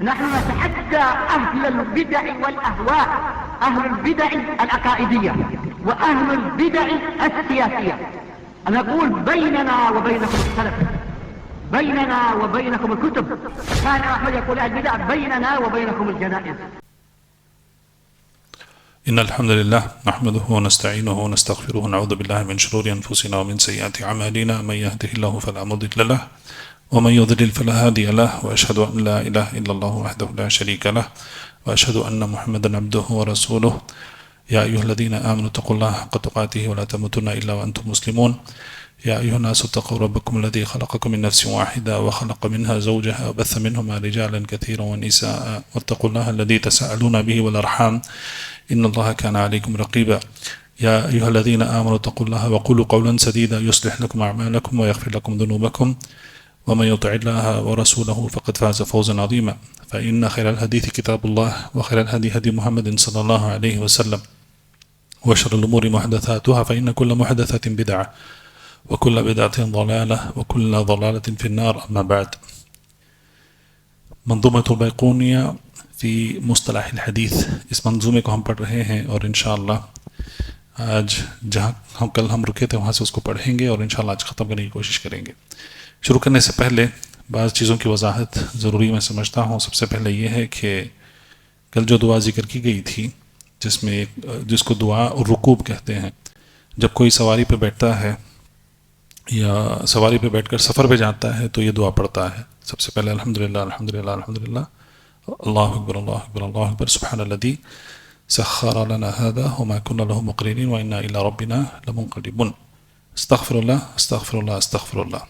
نحن نتحدى أهل البدع والأهواء، أهل البدع العقائدية وأهل البدع السياسية، أن نقول بيننا وبينكم السلف، بيننا وبينكم الكتب. كان أحمد يقول البدع بيننا وبينكم الجنائز. إن الحمد لله نحمده ونستعينه ونستغفره ونعوذ بالله من شرور أنفسنا ومن سيئات أعمالنا، من يهده الله فلا مضل له ومن يضلل فلا هادي له، وأشهد أن لا إله إلا الله وحده لا شريك له، وأشهد أن محمدا عبده ورسوله. يا أيها الذين آمنوا اتقوا الله حق تقاته ولا تموتن إلا وأنتم مسلمون. يا أيها الناس اتقوا ربكم الذي خلقكم من نفس واحدة وخلق منها زوجها وبث منهما رجالا كثيرا ونساء، واتقوا الله الذي تساءلون به والأرحام إن الله كان عليكم رقيبا. يا أيها الذين آمنوا اتقوا الله وقولوا قولا سديدا يصلح لكم أعمالكم ويغفر لكم ذنوبكم، ومن يطع الله ورسوله فقد فاز فوزا عظيما. فإن خير الحديث كتاب الله، وخير الهدي هدي محمد صلى الله عليه وسلم، وشر الأمور محدثاتها، فإن كل محدثة بدعة وكل بدعة ضلالة وكل ضلالة في النار. أما بعد، منظومة البيقونية فی مصطلح الحدیث، اس منظومے کو ہم پڑھ رہے ہیں، اور انشاءاللہ آج جہاں کل ہم رکے تھے وہاں سے اس کو پڑھیں گے، اور انشاءاللہ آج ختم کرنے کی کوشش کریں گے۔ شروع کرنے سے پہلے بعض چیزوں کی وضاحت ضروری میں سمجھتا ہوں۔ سب سے پہلے یہ ہے کہ کل جو دعا ذکر کی گئی تھی، جس کو دعا الرکوب کہتے ہیں، جب کوئی سواری پہ بیٹھتا ہے یا سواری پہ بیٹھ کر سفر پہ جاتا ہے تو یہ دعا پڑھتا ہے۔ سب سے پہلے الحمدللہ الحمدللہ الحمدللہ، اللہ اکبر اللہ اکبر اللہ اکبر، سبحان الذی سخر لنا هذا وما كنا له مقرنين وانا الى ربنا لمنقلبون، استغفر الله استغفر الله استغفر الله،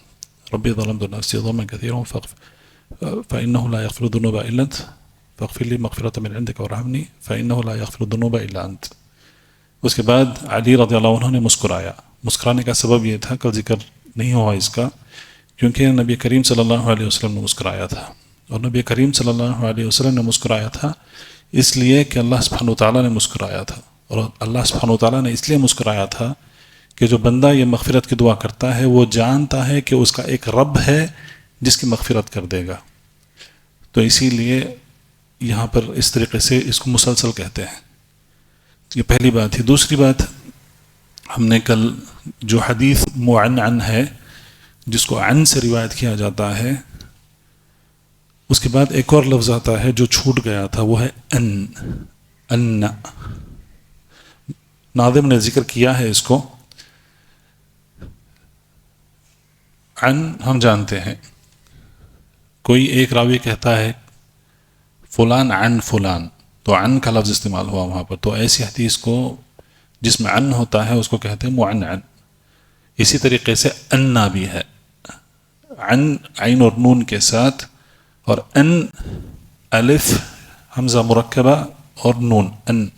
ربي ظلمت نفسي ظلما كثيرا فانه لا يغفر الذنوب الا انت فاغفر لي مغفرة من عندك وارحمني فانه لا يغفر الذنوب الا انت۔ اس کے بعد علی رضی اللہ عنہ نے مسکرایا۔ مسکرانے کا سبب یہ تھا، کل ذکر نہیں ہوا اس کا، کیونکہ نبی کریم صلی اللہ علیہ وسلم نے مسکرایا تھا، اور نبی کریم صلی اللہ علیہ وسلم نے مسکرایا تھا اس لیے کہ اللہ سبحانہ وتعالیٰ نے مسکرایا تھا، اور اللہ سبحانہ وتعالیٰ نے اس لیے مسکرایا تھا کہ جو بندہ یہ مغفرت کی دعا کرتا ہے وہ جانتا ہے کہ اس کا ایک رب ہے جس کی مغفرت کر دے گا، تو اسی لیے یہاں پر اس طریقے سے اس کو مسلسل کہتے ہیں۔ یہ پہلی بات تھی۔ دوسری بات، ہم نے کل جو حدیث معنعن ہے، جس کو عن سے روایت کیا جاتا ہے، اس کے بعد ایک اور لفظ آتا ہے جو چھوٹ گیا تھا، وہ ہے ان۔ ناظم نے ذکر کیا ہے اس کو۔ عن ہم جانتے ہیں، کوئی ایک راوی کہتا ہے فلان عن فلان، تو عن کا لفظ استعمال ہوا وہاں پر، تو ایسی حدیث کو جس میں عن ہوتا ہے اس کو کہتے ہیں معنعن۔ اسی طریقے سے انا بھی ہے، عن عین اور نون کے ساتھ، اور ان الف حمزہ مرکبہ اور نون ان،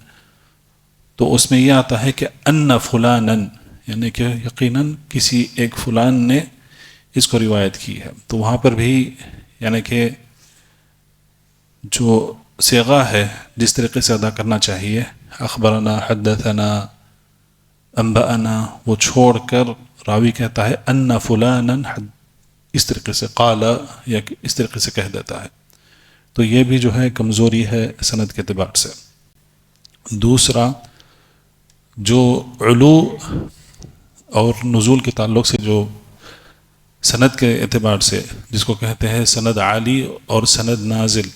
تو اس میں یہ آتا ہے کہ ان فلانن، یعنی کہ یقیناً کسی ایک فلان نے اس کو روایت کی ہے۔ تو وہاں پر بھی یعنی کہ جو صیغہ ہے جس طریقے سے ادا کرنا چاہیے، اخبرنا حدثنا انبأنا، وہ چھوڑ کر راوی کہتا ہے ان فلانن، اس طریقے سے قال یا اس طریقے سے کہہ دیتا ہے، تو یہ بھی جو ہے کمزوری ہے سند کے اعتبار سے۔ دوسرا، جو علو اور نزول کے تعلق سے جو سند کے اعتبار سے جس کو کہتے ہیں سند عالی اور سند نازل،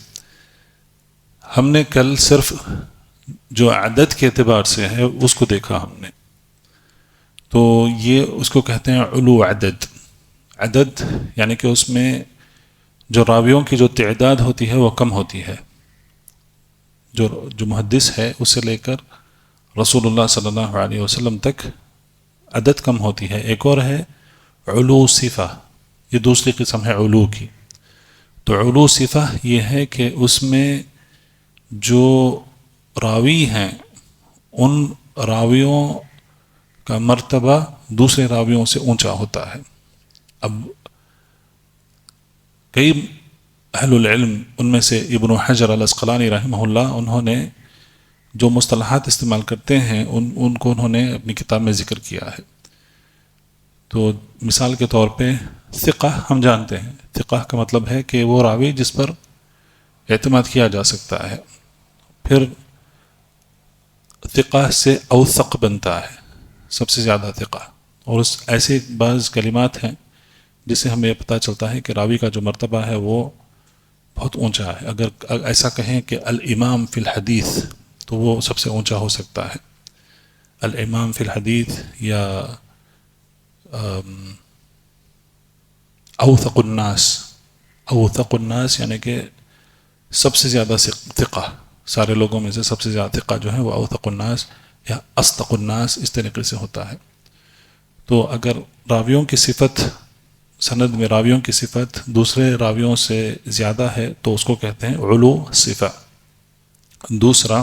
ہم نے کل صرف جو عدد کے اعتبار سے ہے اس کو دیکھا ہم نے، تو یہ اس کو کہتے ہیں علو عدد۔ عدد یعنی کہ اس میں جو راویوں کی جو تعداد ہوتی ہے وہ کم ہوتی ہے، جو محدث ہے اس سے لے کر رسول اللہ صلی اللہ علیہ وسلم تک عدد کم ہوتی ہے۔ ایک اور ہے علو صفہ، یہ دوسری قسم ہے علو کی۔ تو علو صفہ یہ ہے کہ اس میں جو راوی ہیں ان راویوں کا مرتبہ دوسرے راویوں سے اونچا ہوتا ہے۔ اب کئی اہل العلم، ان میں سے ابن حجر العسقلانی رحمہ اللہ، انہوں نے جو مصطلحات استعمال کرتے ہیں ان کو انہوں نے اپنی کتاب میں ذکر کیا ہے۔ تو مثال کے طور پہ ثقہ ہم جانتے ہیں، ثقہ کا مطلب ہے کہ وہ راوی جس پر اعتماد کیا جا سکتا ہے. پھر ثقہ سے اوثق بنتا ہے، سب سے زیادہ ثقہ. اور ایسے بعض کلمات ہیں جس سے ہمیں پتہ چلتا ہے کہ راوی کا جو مرتبہ ہے وہ بہت اونچا ہے. اگر ایسا کہیں کہ الامام فی الحدیث تو وہ سب سے اونچا ہو سکتا ہے. الامام فی الحدیث یا اوثق الناس یعنی کہ سب سے زیادہ ثقہ، سارے لوگوں میں سے سب سے زیادہ ثقہ جو ہے وہ اوثق الناس یا اصدق الناس اس طریقے سے ہوتا ہے. تو اگر راویوں کی صفت، سند میں راویوں کی صفت دوسرے راویوں سے زیادہ ہے تو اس کو کہتے ہیں علو صفہ. دوسرا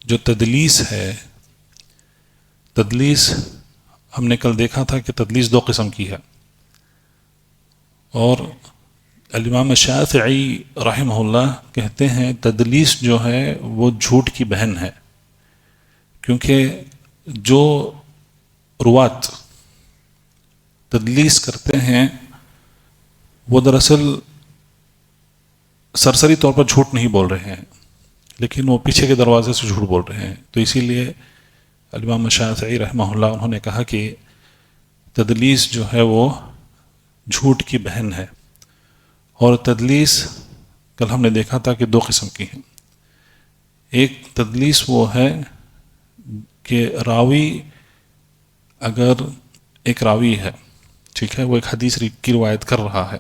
جو تدلیس ہے، تدلیس ہم نے کل دیکھا تھا کہ تدلیس دو قسم کی ہے، اور الامام شافعی رحمہ اللہ کہتے ہیں تدلیس جو ہے وہ جھوٹ کی بہن ہے، کیونکہ جو روات تدلیس کرتے ہیں وہ دراصل سرسری طور پر جھوٹ نہیں بول رہے ہیں، لیکن وہ پیچھے کے دروازے سے جھوٹ بول رہے ہیں. تو اسی لیے الامام شافعی رحمہ اللہ انہوں نے کہا کہ تدلیس جو ہے وہ جھوٹ کی بہن ہے. اور تدلیس کل ہم نے دیکھا تھا کہ دو قسم کی ہیں. ایک تدلیس وہ ہے کہ راوی، اگر ایک راوی ہے، ٹھیک ہے، وہ ایک حدیث کی روایت کر رہا ہے،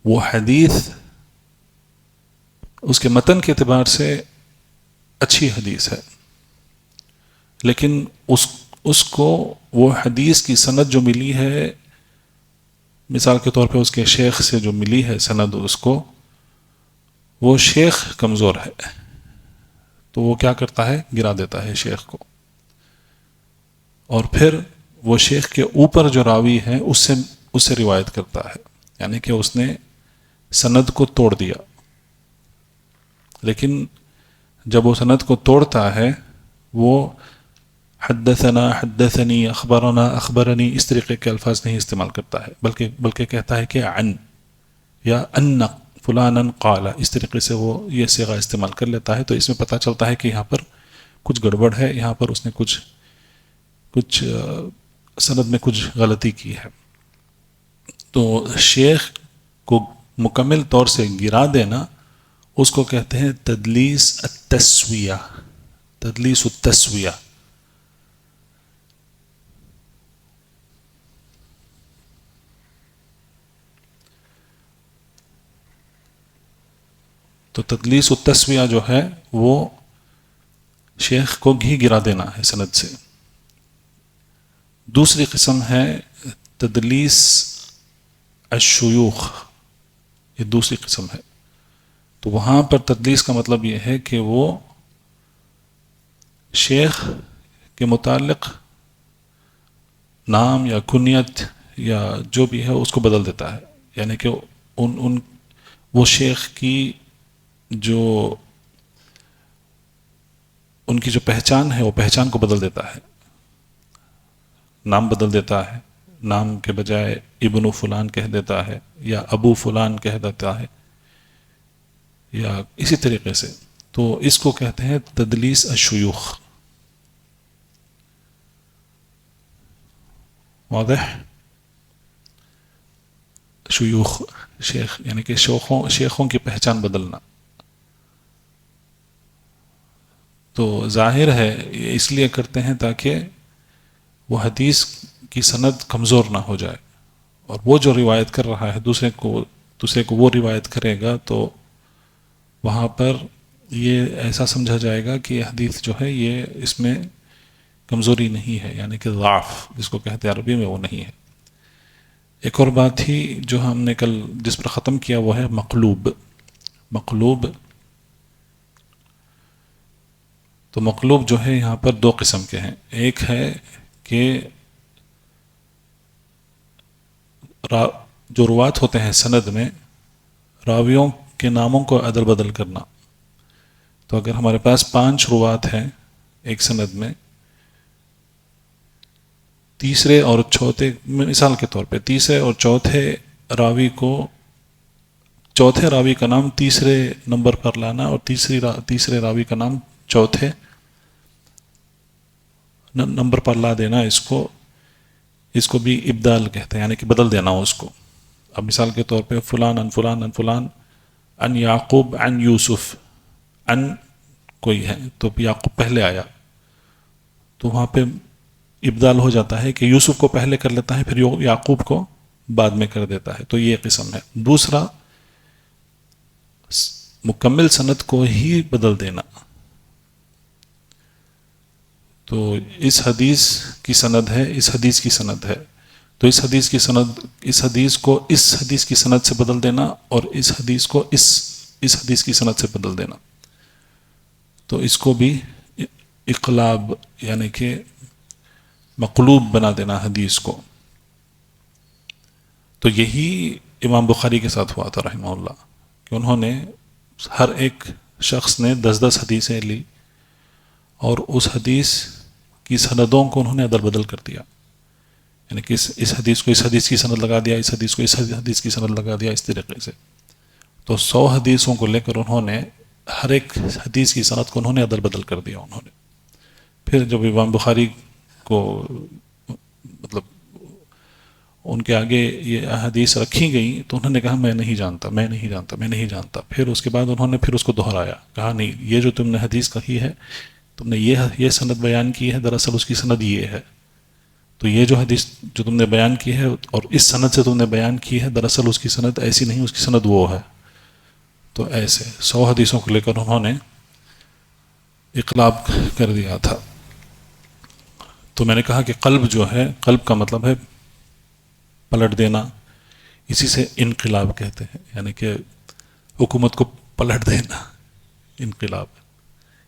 وہ حدیث اس کے متن کے اعتبار سے اچھی حدیث ہے، لیکن اس کو وہ حدیث کی سند جو ملی ہے، مثال کے طور پہ اس کے شیخ سے جو ملی ہے سند، اس کو وہ شیخ کمزور ہے تو وہ کیا کرتا ہے، گرا دیتا ہے شیخ کو، اور پھر وہ شیخ کے اوپر جو راوی ہے اس سے روایت کرتا ہے، یعنی کہ اس نے سند کو توڑ دیا. لیکن جب وہ سند کو توڑتا ہے وہ حدثنا، حدثنی، اخبرنا، اخبرنی اس طریقے کے الفاظ نہیں استعمال کرتا ہے، بلکہ کہتا ہے کہ عن یا ان فلانا قال، اس طریقے سے وہ یہ صیغہ استعمال کر لیتا ہے. تو اس میں پتہ چلتا ہے کہ یہاں پر کچھ گڑبڑ ہے، یہاں پر اس نے کچھ سند میں کچھ غلطی کی ہے. تو شیخ کو مکمل طور سے گرا دینا اس کو کہتے ہیں تدلیس التسویہ، تدلیس التسویہ. تو تدلیس التسویہ جو ہے وہ شیخ کو گرا دینا ہے سند سے. دوسری قسم ہے تدلیس الشیوخ، یہ دوسری قسم ہے. تو وہاں پر تدلیس کا مطلب یہ ہے کہ وہ شیخ کے متعلق نام یا کنیت یا جو بھی ہے اس کو بدل دیتا ہے، یعنی کہ وہ شیخ کی جو ان کی جو پہچان ہے وہ پہچان کو بدل دیتا ہے، نام بدل دیتا ہے، نام کے بجائے ابن فلان کہہ دیتا ہے یا ابو فلان کہہ دیتا ہے یا اسی طریقے سے. تو اس کو کہتے ہیں تدلیس الشیوخ. واضح؟ شیوخ شیخ یعنی کہ شیخوں کی پہچان بدلنا. تو ظاہر ہے یہ اس لیے کرتے ہیں تاکہ وہ حدیث کی سند کمزور نہ ہو جائے، اور وہ جو روایت کر رہا ہے دوسرے کو وہ روایت کرے گا تو وہاں پر یہ ایسا سمجھا جائے گا کہ یہ حدیث جو ہے یہ اس میں کمزوری نہیں ہے، یعنی کہ ضعف جس کو کہتے ہیں عربی میں وہ نہیں ہے. ایک اور بات تھی جو ہم نے کل جس پر ختم کیا وہ ہے مقلوب. مقلوب تو مقلوب جو ہے یہاں پر دو قسم کے ہیں. ایک ہے کہ جو روات ہوتے ہیں سند میں راویوں کے ناموں کو عدل بدل کرنا. تو اگر ہمارے پاس 5 روات ہیں ایک سند میں، تیسرے اور چوتھے، مثال کے طور پہ تیسرے اور چوتھے راوی کو چوتھے راوی کا نام تیسرے نمبر پر لانا اور تیسرے راوی کا نام چوتھے نمبر پر لا دینا، اس کو بھی ابدال کہتے ہیں، یعنی کہ بدل دینا اس کو. اب مثال کے طور پہ فلان ان فلان ان فلان ان یعقوب ان یوسف، ان کوئی ہے تو یعقوب پہلے آیا تو وہاں پہ ابدال ہو جاتا ہے کہ یوسف کو پہلے کر لیتا ہے پھر یعقوب کو بعد میں کر دیتا ہے. تو یہ قسم ہے. دوسرا مکمل سند کو ہی بدل دینا. تو اس حدیث کی سند ہے، اس حدیث کی سند ہے، تو اس حدیث کی سند سے بدل دینا اور اس حدیث کو اس حدیث کی سند سے بدل دینا، تو اس کو بھی اقلاب یعنی کہ مقلوب بنا دینا حدیث کو. تو یہی امام بخاری کے ساتھ ہوا تھا رحمہ اللہ، کہ انہوں نے ہر ایک شخص نے 10 حدیثیں لی اور اس حدیث کی سندوں کو انہوں نے ادل بدل کر دیا، یعنی کہ اس حدیث کو اس حدیث کی سند لگا دیا، اس حدیث کو اس حدیث کی سند لگا دیا، اس طریقے سے. تو 100 حدیثوں کو لے کر انہوں نے ہر ایک حدیث کی سند کو انہوں نے ادل بدل کر دیا. انہوں نے پھر جب امام بخاری کو مطلب ان کے آگے یہ حدیث رکھی گئی تو انہوں نے کہا میں نہیں جانتا. پھر اس کے بعد انہوں نے پھر اس کو دہرایا، کہا نہیں، یہ جو تم نے حدیث کہی ہے، تم نے یہ سند بیان کی ہے، دراصل اس کی سند یہ ہے. تو یہ جو حدیث جو تم نے بیان کی ہے اور اس سند سے تم نے بیان کی ہے، دراصل اس کی سند ایسی نہیں، اس کی سند وہ ہے. تو ایسے 100 حدیثوں کو لے کر انہوں نے اقلاب کر دیا تھا. تو میں نے کہا کہ قلب جو ہے، قلب کا مطلب ہے پلٹ دینا، اسی سے انقلاب کہتے ہیں، یعنی کہ حکومت کو پلٹ دینا، انقلاب.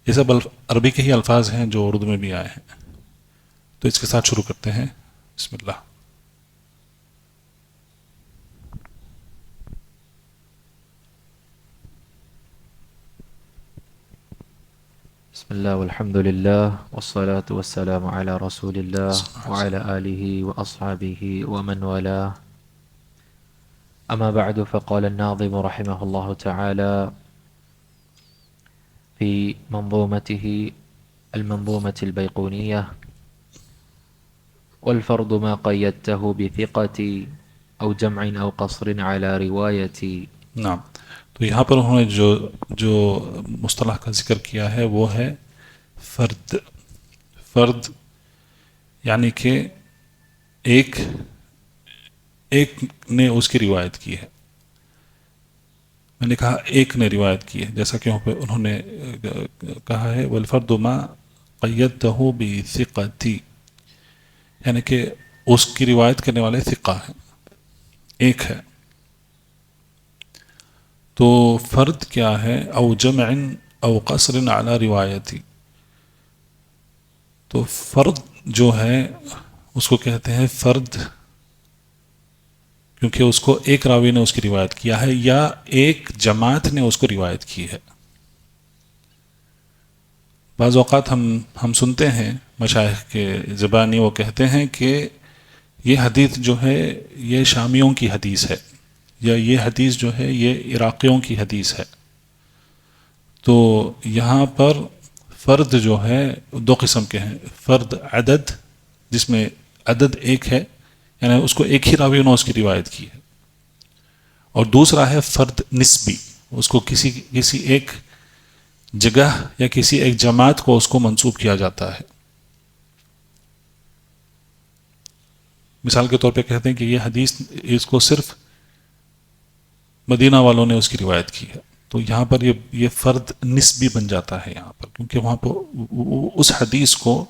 یہ سب عربی کے ہی الفاظ ہیں جو اردو میں بھی آئے ہیں. تو اس کے ساتھ شروع کرتے ہیں. بسم اللہ. بسم الله والحمد لله والصلاة والسلام على رسول الله وعلى آله وأصحابه ومن والاه. أما بعد، فقال الناظم رحمه الله تعالى في منظومته المنظومة البيقونية: والفرد ما قيدته بثقة أو جمع أو قصر على رواية. نعم. تو یہاں پر انہوں نے جو مصطلح کا ذکر کیا ہے وہ ہے فرد یعنی کہ ایک نے اس کی روایت کی ہے. میں نے کہا ایک نے روایت کی ہے، جیسا کہ انہوں نے کہا ہے والفرد ما قیدته بثقتی، یعنی کہ اس کی روایت کرنے والے ثقہ ہیں، ایک ہے. تو فرد کیا ہے؟ او جمع او قصر علی روایتی. تو فرد جو ہے اس کو کہتے ہیں فرد کیونکہ اس کو ایک راوی نے اس کی روایت کیا ہے یا ایک جماعت نے اس کو روایت کی ہے. بعض اوقات ہم سنتے ہیں مشائخ کے زبانی وہ کہتے ہیں کہ یہ حدیث جو ہے یہ شامیوں کی حدیث ہے، یا یہ حدیث جو ہے یہ عراقیوں کی حدیث ہے. تو یہاں پر فرد جو ہے 2 قسم کے ہیں. فرد عدد، جس میں عدد ایک ہے، یعنی اس کو ایک ہی راوی نے اس کی روایت کی ہے. اور دوسرا ہے فرد نسبی، اس کو کسی ایک جگہ یا کسی ایک جماعت کو اس کو منسوب کیا جاتا ہے. مثال کے طور پہ کہتے ہیں کہ یہ حدیث اس کو صرف مدینہ والوں نے اس کی روایت کی ہے. تو یہاں پر یہ فرد نسبی بن جاتا ہے یہاں پر، کیونکہ وہاں پر اس حدیث کو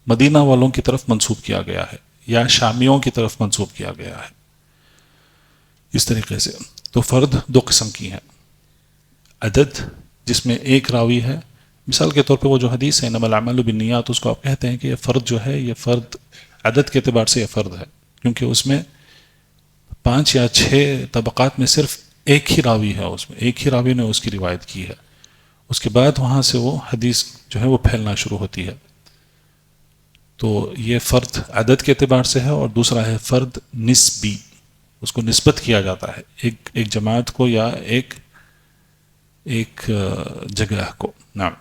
مدینہ والوں کی طرف منسوب کیا گیا ہے یا شامیوں کی طرف منسوب کیا گیا ہے. اس طریقے سے تو فرد 2 قسم کی ہیں. عدد جس میں ایک راوی ہے، مثال کے طور پہ وہ جو حدیث ہے انما الاعمال بالنیات، اس کو آپ کہتے ہیں کہ یہ فرد جو ہے یہ فرد عدد کے اعتبار سے یہ فرد ہے، کیونکہ اس میں 5 یا 6 طبقات میں صرف ایک ہی راوی ہے، اس میں ایک ہی راوی نے اس کی روایت کی ہے. اس کے بعد وہاں سے وہ حدیث جو ہے وہ پھیلنا شروع ہوتی ہے. تو یہ فرد عدد کے اعتبار سے ہے، اور دوسرا ہے فرد نسبی. اس کو نسبت کیا جاتا ہے ایک جماعت کو یا ایک جگہ کو. نعم.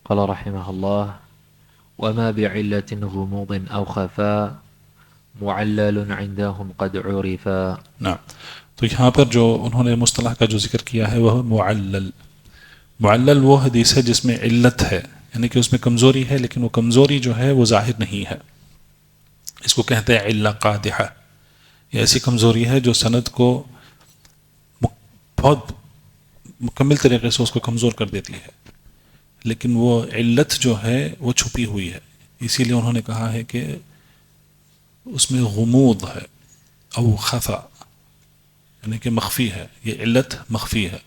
قال رحمه الله: وما بعلة غموض أو خفاء معلل عندهم قد عرفا. نعم. تو یہاں پر جو انہوں نے مصطلح کا جو ذکر کیا ہے وہ معلل. معلل وہ حدیث ہے جس میں علت ہے، یعنی کہ اس میں کمزوری ہے، لیکن وہ کمزوری جو ہے وہ ظاہر نہیں ہے. اس کو کہتے ہیں علہ قادحہ. یہ ایسی کمزوری ہے جو سند کو بہت مکمل طریقے سے اس کو کمزور کر دیتی ہے، لیکن وہ علت جو ہے وہ چھپی ہوئی ہے. اسی لیے انہوں نے کہا ہے کہ اس میں غموض ہے او خفا، یعنی کہ مخفی ہے. یہ علت مخفی ہے.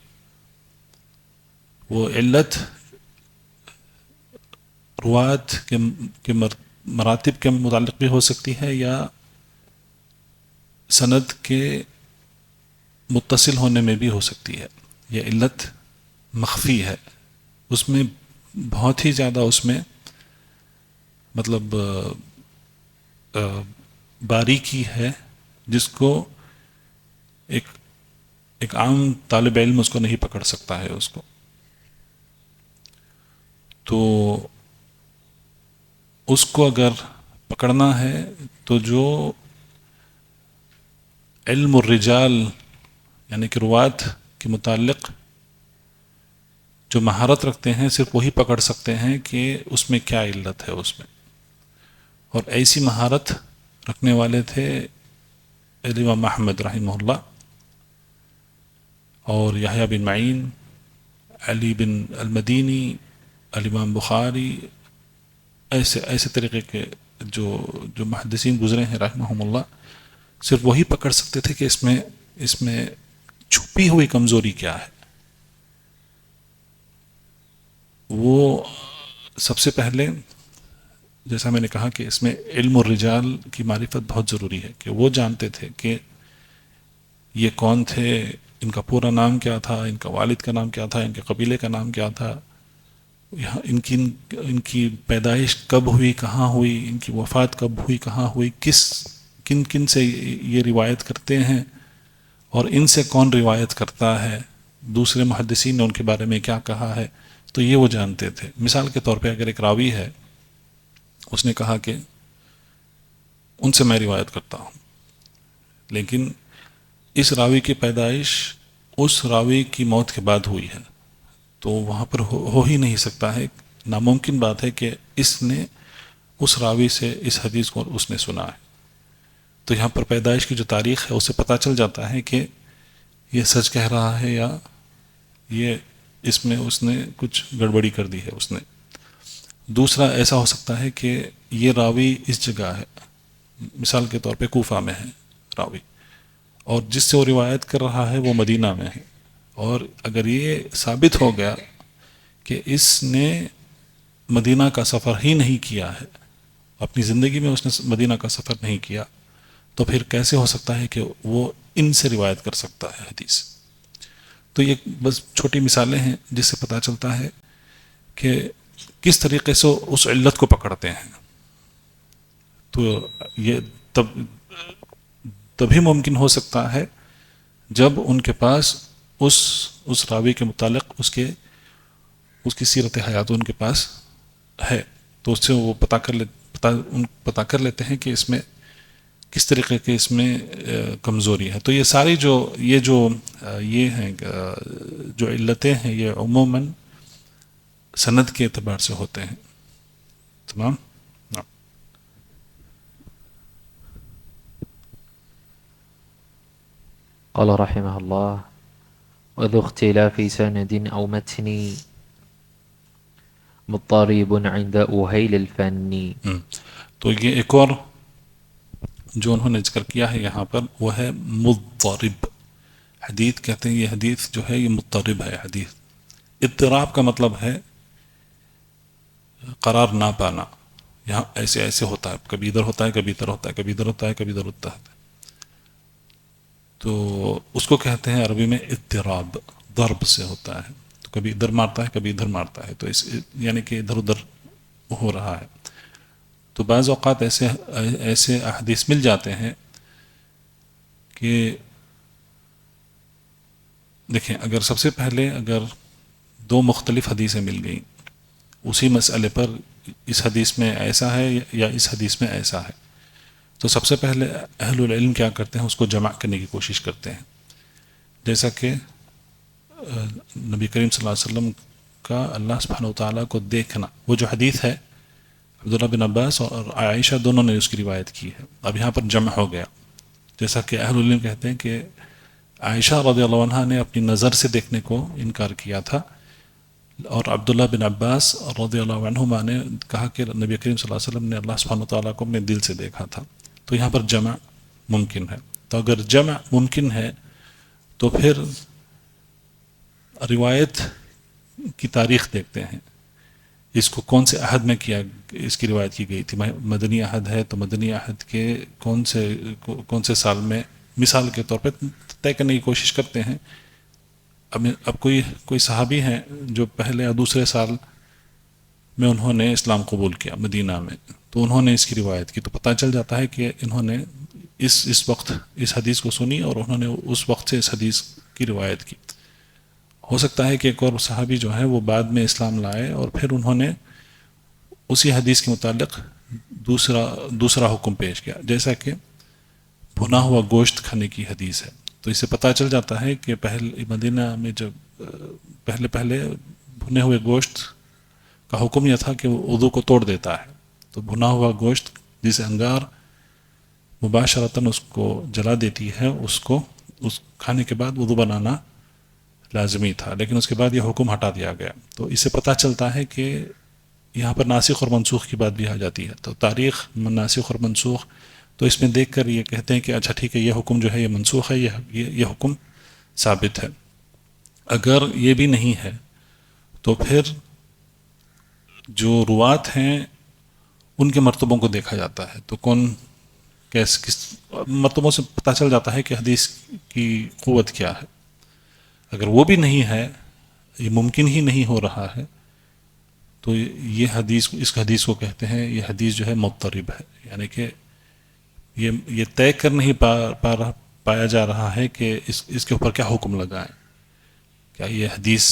وہ علت روات کے مراتب کے متعلق بھی ہو سکتی ہے یا سند کے متصل ہونے میں بھی ہو سکتی ہے. یہ علت مخفی ہے، اس میں بہت ہی زیادہ اس میں مطلب باریکی ہے جس کو ایک عام طالب علم اس کو نہیں پکڑ سکتا ہے. اس کو تو اس کو اگر پکڑنا ہے تو جو علم الرجال یعنی کہ روات کے متعلق جو مہارت رکھتے ہیں صرف وہی پکڑ سکتے ہیں کہ اس میں کیا علت ہے اس میں. اور ایسی مہارت رکھنے والے تھے امام احمد رحمہ اللہ اور یحییٰ بن معین، علی بن المدینی، الامام بخاری، ایسے طریقے کے جو محدثین گزرے ہیں رحمہم اللہ، صرف وہی پکڑ سکتے تھے کہ اس میں چھپی ہوئی کمزوری کیا ہے. وہ سب سے پہلے جیسا میں نے کہا کہ اس میں علم الرجال کی معرفت بہت ضروری ہے، کہ وہ جانتے تھے کہ یہ کون تھے، ان کا پورا نام کیا تھا، ان کا والد کا نام کیا تھا، ان کے قبیلے کا نام کیا تھا، ان کی پیدائش کب ہوئی، کہاں ہوئی، ان کی وفات کب ہوئی، کہاں ہوئی، کن سے یہ روایت کرتے ہیں اور ان سے کون روایت کرتا ہے، دوسرے محدثین نے ان کے بارے میں کیا کہا ہے. تو یہ وہ جانتے تھے. مثال کے طور پہ اگر ایک راوی ہے، اس نے کہا کہ ان سے میں روایت کرتا ہوں، لیکن اس راوی کی پیدائش اس راوی کی موت کے بعد ہوئی ہے، تو وہاں پر ہو ہی نہیں سکتا ہے. ناممکن بات ہے کہ اس نے اس راوی سے اس حدیث کو اس نے سنا ہے. تو یہاں پر پیدائش کی جو تاریخ ہے اس سے پتہ چل جاتا ہے کہ یہ سچ کہہ رہا ہے یا یہ اس میں اس نے کچھ گڑبڑی کر دی ہے اس نے. دوسرا ایسا ہو سکتا ہے کہ یہ راوی اس جگہ ہے، مثال کے طور پہ کوفہ میں ہے راوی، اور جس سے وہ روایت کر رہا ہے وہ مدینہ میں ہے. اور اگر یہ ثابت ہو گیا کہ اس نے مدینہ کا سفر ہی نہیں کیا ہے، اپنی زندگی میں اس نے مدینہ کا سفر نہیں کیا، تو پھر کیسے ہو سکتا ہے کہ وہ ان سے روایت کر سکتا ہے حدیث. تو یہ بس چھوٹی مثالیں ہیں جس سے پتہ چلتا ہے کہ کس طریقے سے اس علت کو پکڑتے ہیں. تو یہ تبھی ممکن ہو سکتا ہے جب ان کے پاس اس راوی کے متعلق اس کی سیرت حیات ان کے پاس ہے، تو اس سے وہ پتہ کر لیتے ہیں کہ اس میں کس طریقے کے اس میں کمزوری ہے. تو یہ ساری یہ ہیں جو علتیں ہیں یہ عموماً سند کے اعتبار سے ہوتے ہیں. تمام. قال رحمه الله: وذو اختلاف سند أو متن مضطرب عند أهيل الفن. تو یہ ایک اور جو انہوں نے ذکر کیا ہے یہاں پر وہ ہے مضطرب حدیث. کہتے ہیں یہ حدیث جو ہے یہ مضطرب ہے حدیث. اضطراب کا مطلب ہے قرار نہ پانا. یہاں ایسے ہوتا ہے، کبھی ادھر ہوتا ہے، کبھی ادھر ہوتا ہے، کبھی ادھر ہوتا ہے، کبھی ادھر ہوتا ہے. تو اس کو کہتے ہیں عربی میں اضطراب، ضرب سے ہوتا ہے. تو کبھی ادھر مارتا ہے کبھی ادھر مارتا ہے، تو یعنی کہ ادھر ادھر ہو رہا ہے. تو بعض اوقات ایسے احادیث مل جاتے ہیں کہ دیکھیں، اگر سب سے پہلے اگر دو مختلف حدیثیں مل گئیں اسی مسئلے پر، اس حدیث میں ایسا ہے یا اس حدیث میں ایسا ہے، تو سب سے پہلے اہل العلم کیا کرتے ہیں، اس کو جمع کرنے کی کوشش کرتے ہیں. جیسا کہ نبی کریم صلی اللہ علیہ وسلم کا اللہ سبحانہ وتعالیٰ کو دیکھنا، وہ جو حدیث ہے عبداللہ بن عباس اور عائشہ دونوں نے اس کی روایت کی ہے، اب یہاں پر جمع ہو گیا. جیسا کہ اہل العلم کہتے ہیں کہ عائشہ رضی اللہ عنہا نے اپنی نظر سے دیکھنے کو انکار کیا تھا، اور عبداللہ بن عباس رضی اللہ عنہما نے کہا کہ نبی کریم صلی اللہ علیہ وسلم نے اللہ سبحانہ وتعالیٰ کو اپنے دل سے دیکھا تھا. تو یہاں پر جمع ممکن ہے. تو اگر جمع ممکن ہے تو پھر روایت کی تاریخ دیکھتے ہیں، اس کو کون سے عہد میں کیا، اس کی روایت کی گئی تھی. مدنی عہد ہے تو مدنی عہد کے کون سے سال میں، مثال کے طور پہ طے کرنے کی کوشش کرتے ہیں. اب کوئی صحابی ہیں جو پہلے یا دوسرے سال میں انہوں نے اسلام قبول کیا مدینہ میں، تو انہوں نے اس کی روایت کی، تو پتہ چل جاتا ہے کہ انہوں نے اس وقت اس حدیث کو سنی اور انہوں نے اس وقت سے اس حدیث کی روایت کی. ہو سکتا ہے کہ ایک اور صحابی جو ہے وہ بعد میں اسلام لائے اور پھر انہوں نے اسی حدیث کے متعلق دوسرا حکم پیش کیا، جیسا کہ بھنا ہوا گوشت کھانے کی حدیث ہے. تو اس سے پتہ چل جاتا ہے کہ مدینہ میں جب پہلے بھنے ہوئے گوشت کا حکم یہ تھا کہ وہ وضو کو توڑ دیتا ہے. تو بھنا ہوا گوشت جسے انگار مباشرتاً اس کو جلا دیتی ہے، اس کھانے کے بعد وضو بنانا لازمی تھا، لیکن اس کے بعد یہ حکم ہٹا دیا گیا. تو اس سے پتہ چلتا ہے کہ یہاں پر ناسخ اور منسوخ کی بات بھی آ جاتی ہے. تو تاریخ ناسخ اور منسوخ، تو اس میں دیکھ کر یہ کہتے ہیں کہ اچھا ٹھیک ہے، یہ حکم جو ہے یہ منسوخ ہے، یہ حکم ثابت ہے. اگر یہ بھی نہیں ہے تو پھر جو روات ہیں ان کے مرتبوں کو دیکھا جاتا ہے. تو کس مرتبوں سے پتہ چل جاتا ہے کہ حدیث کی قوت کیا ہے. اگر وہ بھی نہیں ہے، یہ ممکن ہی نہیں ہو رہا ہے، تو اس حدیث کو کہتے ہیں یہ حدیث جو ہے مضطرب ہے. یعنی کہ یہ طے کر نہیں پایا جا رہا ہے کہ اس کے اوپر کیا حکم لگائیں. کیا یہ حدیث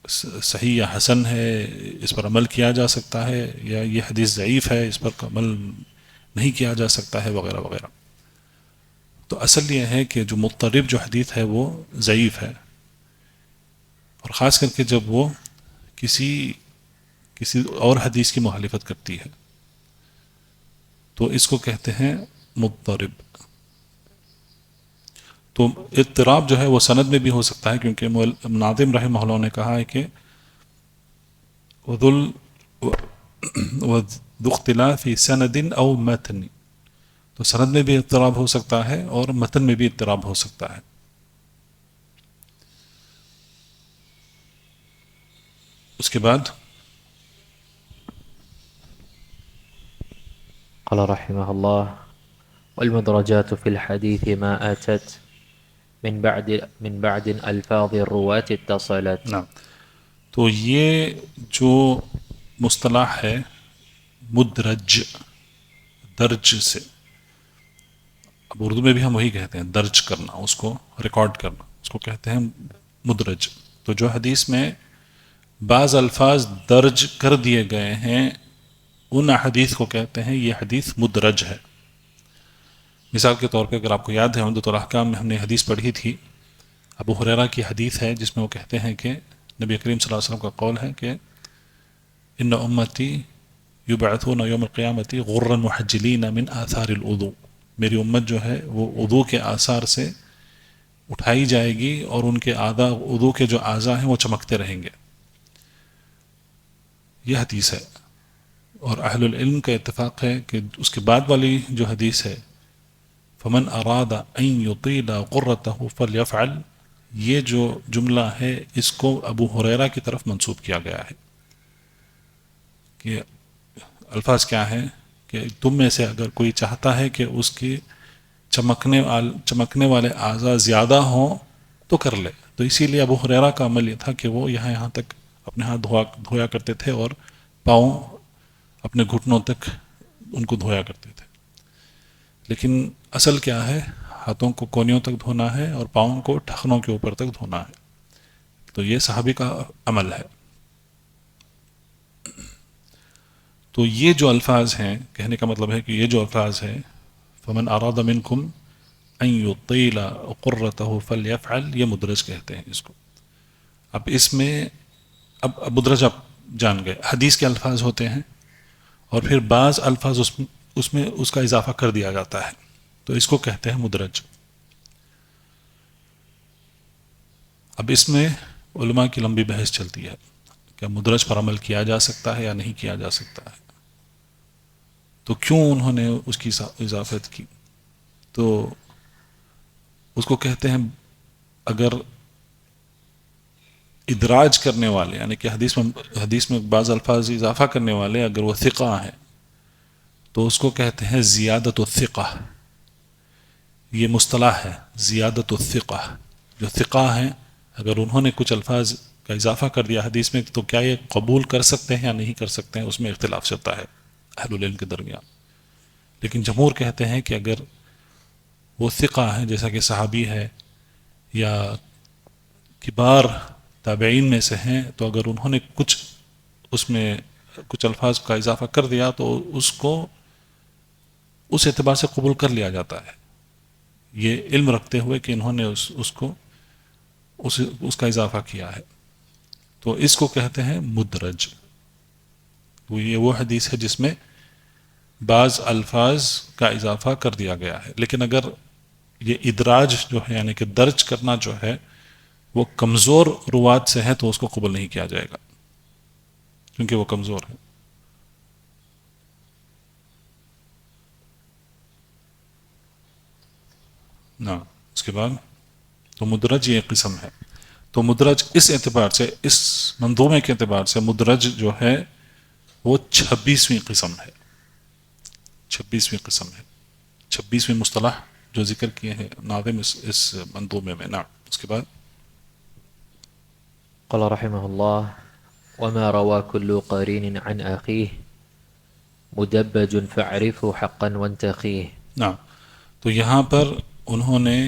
صحیح یا حسن ہے، اس پر عمل کیا جا سکتا ہے، یا یہ حدیث ضعیف ہے، اس پر عمل نہیں کیا جا سکتا ہے، وغیرہ وغیرہ. تو اصل یہ ہے کہ جو مضطرب جو حدیث ہے وہ ضعیف ہے، اور خاص کر کے جب وہ کسی اور حدیث کی مخالفت کرتی ہے تو اس کو کہتے ہیں مضطرب. تو اضطراب جو ہے وہ سند میں بھی ہو سکتا ہے، کیونکہ ناظم رحمہ اللہ نے کہا ہے کہ وذو اختلاف سند او متن، تو سند میں بھی اضطراب ہو سکتا ہے اور متن میں بھی اضطراب ہو سکتا ہے. اس کے بعد قال رحمه الله: والمدرجات في الحديث ما آتت من بعد الفاظ الرواة اتصلت. نعم. تو یہ جو مصطلح ہے مدرج، درج سے، اب اردو میں بھی ہم وہی کہتے ہیں، درج کرنا، اس کو ریکارڈ کرنا، اس کو کہتے ہیں مدرج. تو جو حدیث میں بعض الفاظ درج کر دیے گئے ہیں ان حدیث کو کہتے ہیں یہ حدیث مدرج ہے. مثال کے طور پہ اگر آپ کو یاد ہے عمدۃ الاحکام میں ہم نے حدیث پڑھی تھی، ابو ہریرہ کی حدیث ہے جس میں وہ کہتے ہیں کہ نبی کریم صلی اللہ علیہ وسلم کا قول ہے کہ ان امتی یبعثون یوم القیامت غرا محجلین من آثار الوضوء، میری امت جو ہے وہ وضو کے آثار سے اٹھائی جائے گی اور ان کے وضو کے جو اعضاء ہیں وہ چمکتے رہیں گے. یہ حدیث ہے، اور اہل العلم کا اتفاق ہے کہ اس کے بعد والی جو حدیث ہے فمن اراد ان یطیل قرته فلیفعل، یہ جو جملہ ہے اس کو ابو ہریرہ کی طرف منسوب کیا گیا ہے. کہ الفاظ کیا ہیں کہ تم میں سے اگر کوئی چاہتا ہے کہ اس کی چمکنے والے اعضاء زیادہ ہوں تو کر لے، تو اسی لیے ابو ہریرہ کا عمل یہ تھا کہ وہ یہاں تک اپنے ہاتھ دھویا کرتے تھے اور پاؤں اپنے گھٹنوں تک ان کو دھویا کرتے تھے. لیکن اصل کیا ہے؟ ہاتھوں کو کونیوں تک دھونا ہے اور پاؤں کو ٹخنوں کے اوپر تک دھونا ہے. تو یہ صحابی کا عمل ہے. تو یہ جو الفاظ ہیں، کہنے کا مطلب ہے کہ یہ جو الفاظ ہیں فمن اراد منکم ان یطیل قرتہ فلیفعل، یہ مدرج کہتے ہیں اس کو. اب اس میں اب مدرج آپ جان گئے، حدیث کے الفاظ ہوتے ہیں اور پھر بعض الفاظ اس میں اس کا اضافہ کر دیا جاتا ہے، تو اس کو کہتے ہیں مدرج. اب اس میں علماء کی لمبی بحث چلتی ہے کہ مدرج پر عمل کیا جا سکتا ہے یا نہیں کیا جا سکتا ہے، تو کیوں انہوں نے اس کی اضافت کی. تو اس کو کہتے ہیں اگر ادراج کرنے والے، یعنی کہ حدیث میں بعض الفاظ اضافہ کرنے والے اگر وہ ثقہ ہیں تو اس کو کہتے ہیں زیادت الثقہ. یہ مصطلح ہے زیادت الثقہ. جو ثقہ ہیں اگر انہوں نے کچھ الفاظ کا اضافہ کر دیا حدیث میں تو کیا یہ قبول کر سکتے ہیں یا نہیں کر سکتے ہیں، اس میں اختلاف چلتا ہے اہل العلم کے درمیان. لیکن جمہور کہتے ہیں کہ اگر وہ ثقہ ہیں جیسا کہ صحابی ہے یا کبار تابعین میں سے ہیں، تو اگر انہوں نے کچھ اس میں کچھ الفاظ کا اضافہ کر دیا تو اس کو اس اعتبار سے قبول کر لیا جاتا ہے، یہ علم رکھتے ہوئے کہ انہوں نے اس کا اضافہ کیا ہے. تو اس کو کہتے ہیں مدرج. یہ وہ حدیث ہے جس میں بعض الفاظ کا اضافہ کر دیا گیا ہے. لیکن اگر یہ ادراج جو ہے یعنی کہ درج کرنا جو ہے وہ کمزور روات سے ہے تو اس کو قبول نہیں کیا جائے گا کیونکہ وہ کمزور ہے. اس کے بعد تو مدرج یہ قسم ہے. تو مدرج اس اعتبار سے، اس منظومے کے اعتبار سے مدرج جو ہے وہ 26ویں قسم ہے. 26ویں قسم ہے، 26ویں مصطلح جو ذکر کیے ہیں ناظم اس منظومے میں. اس کے بعد قال رحمه الله: وما روى كل قرين عن أخيه مدبج فاعرفه حقا وانتخيه. تو یہاں پر انہوں نے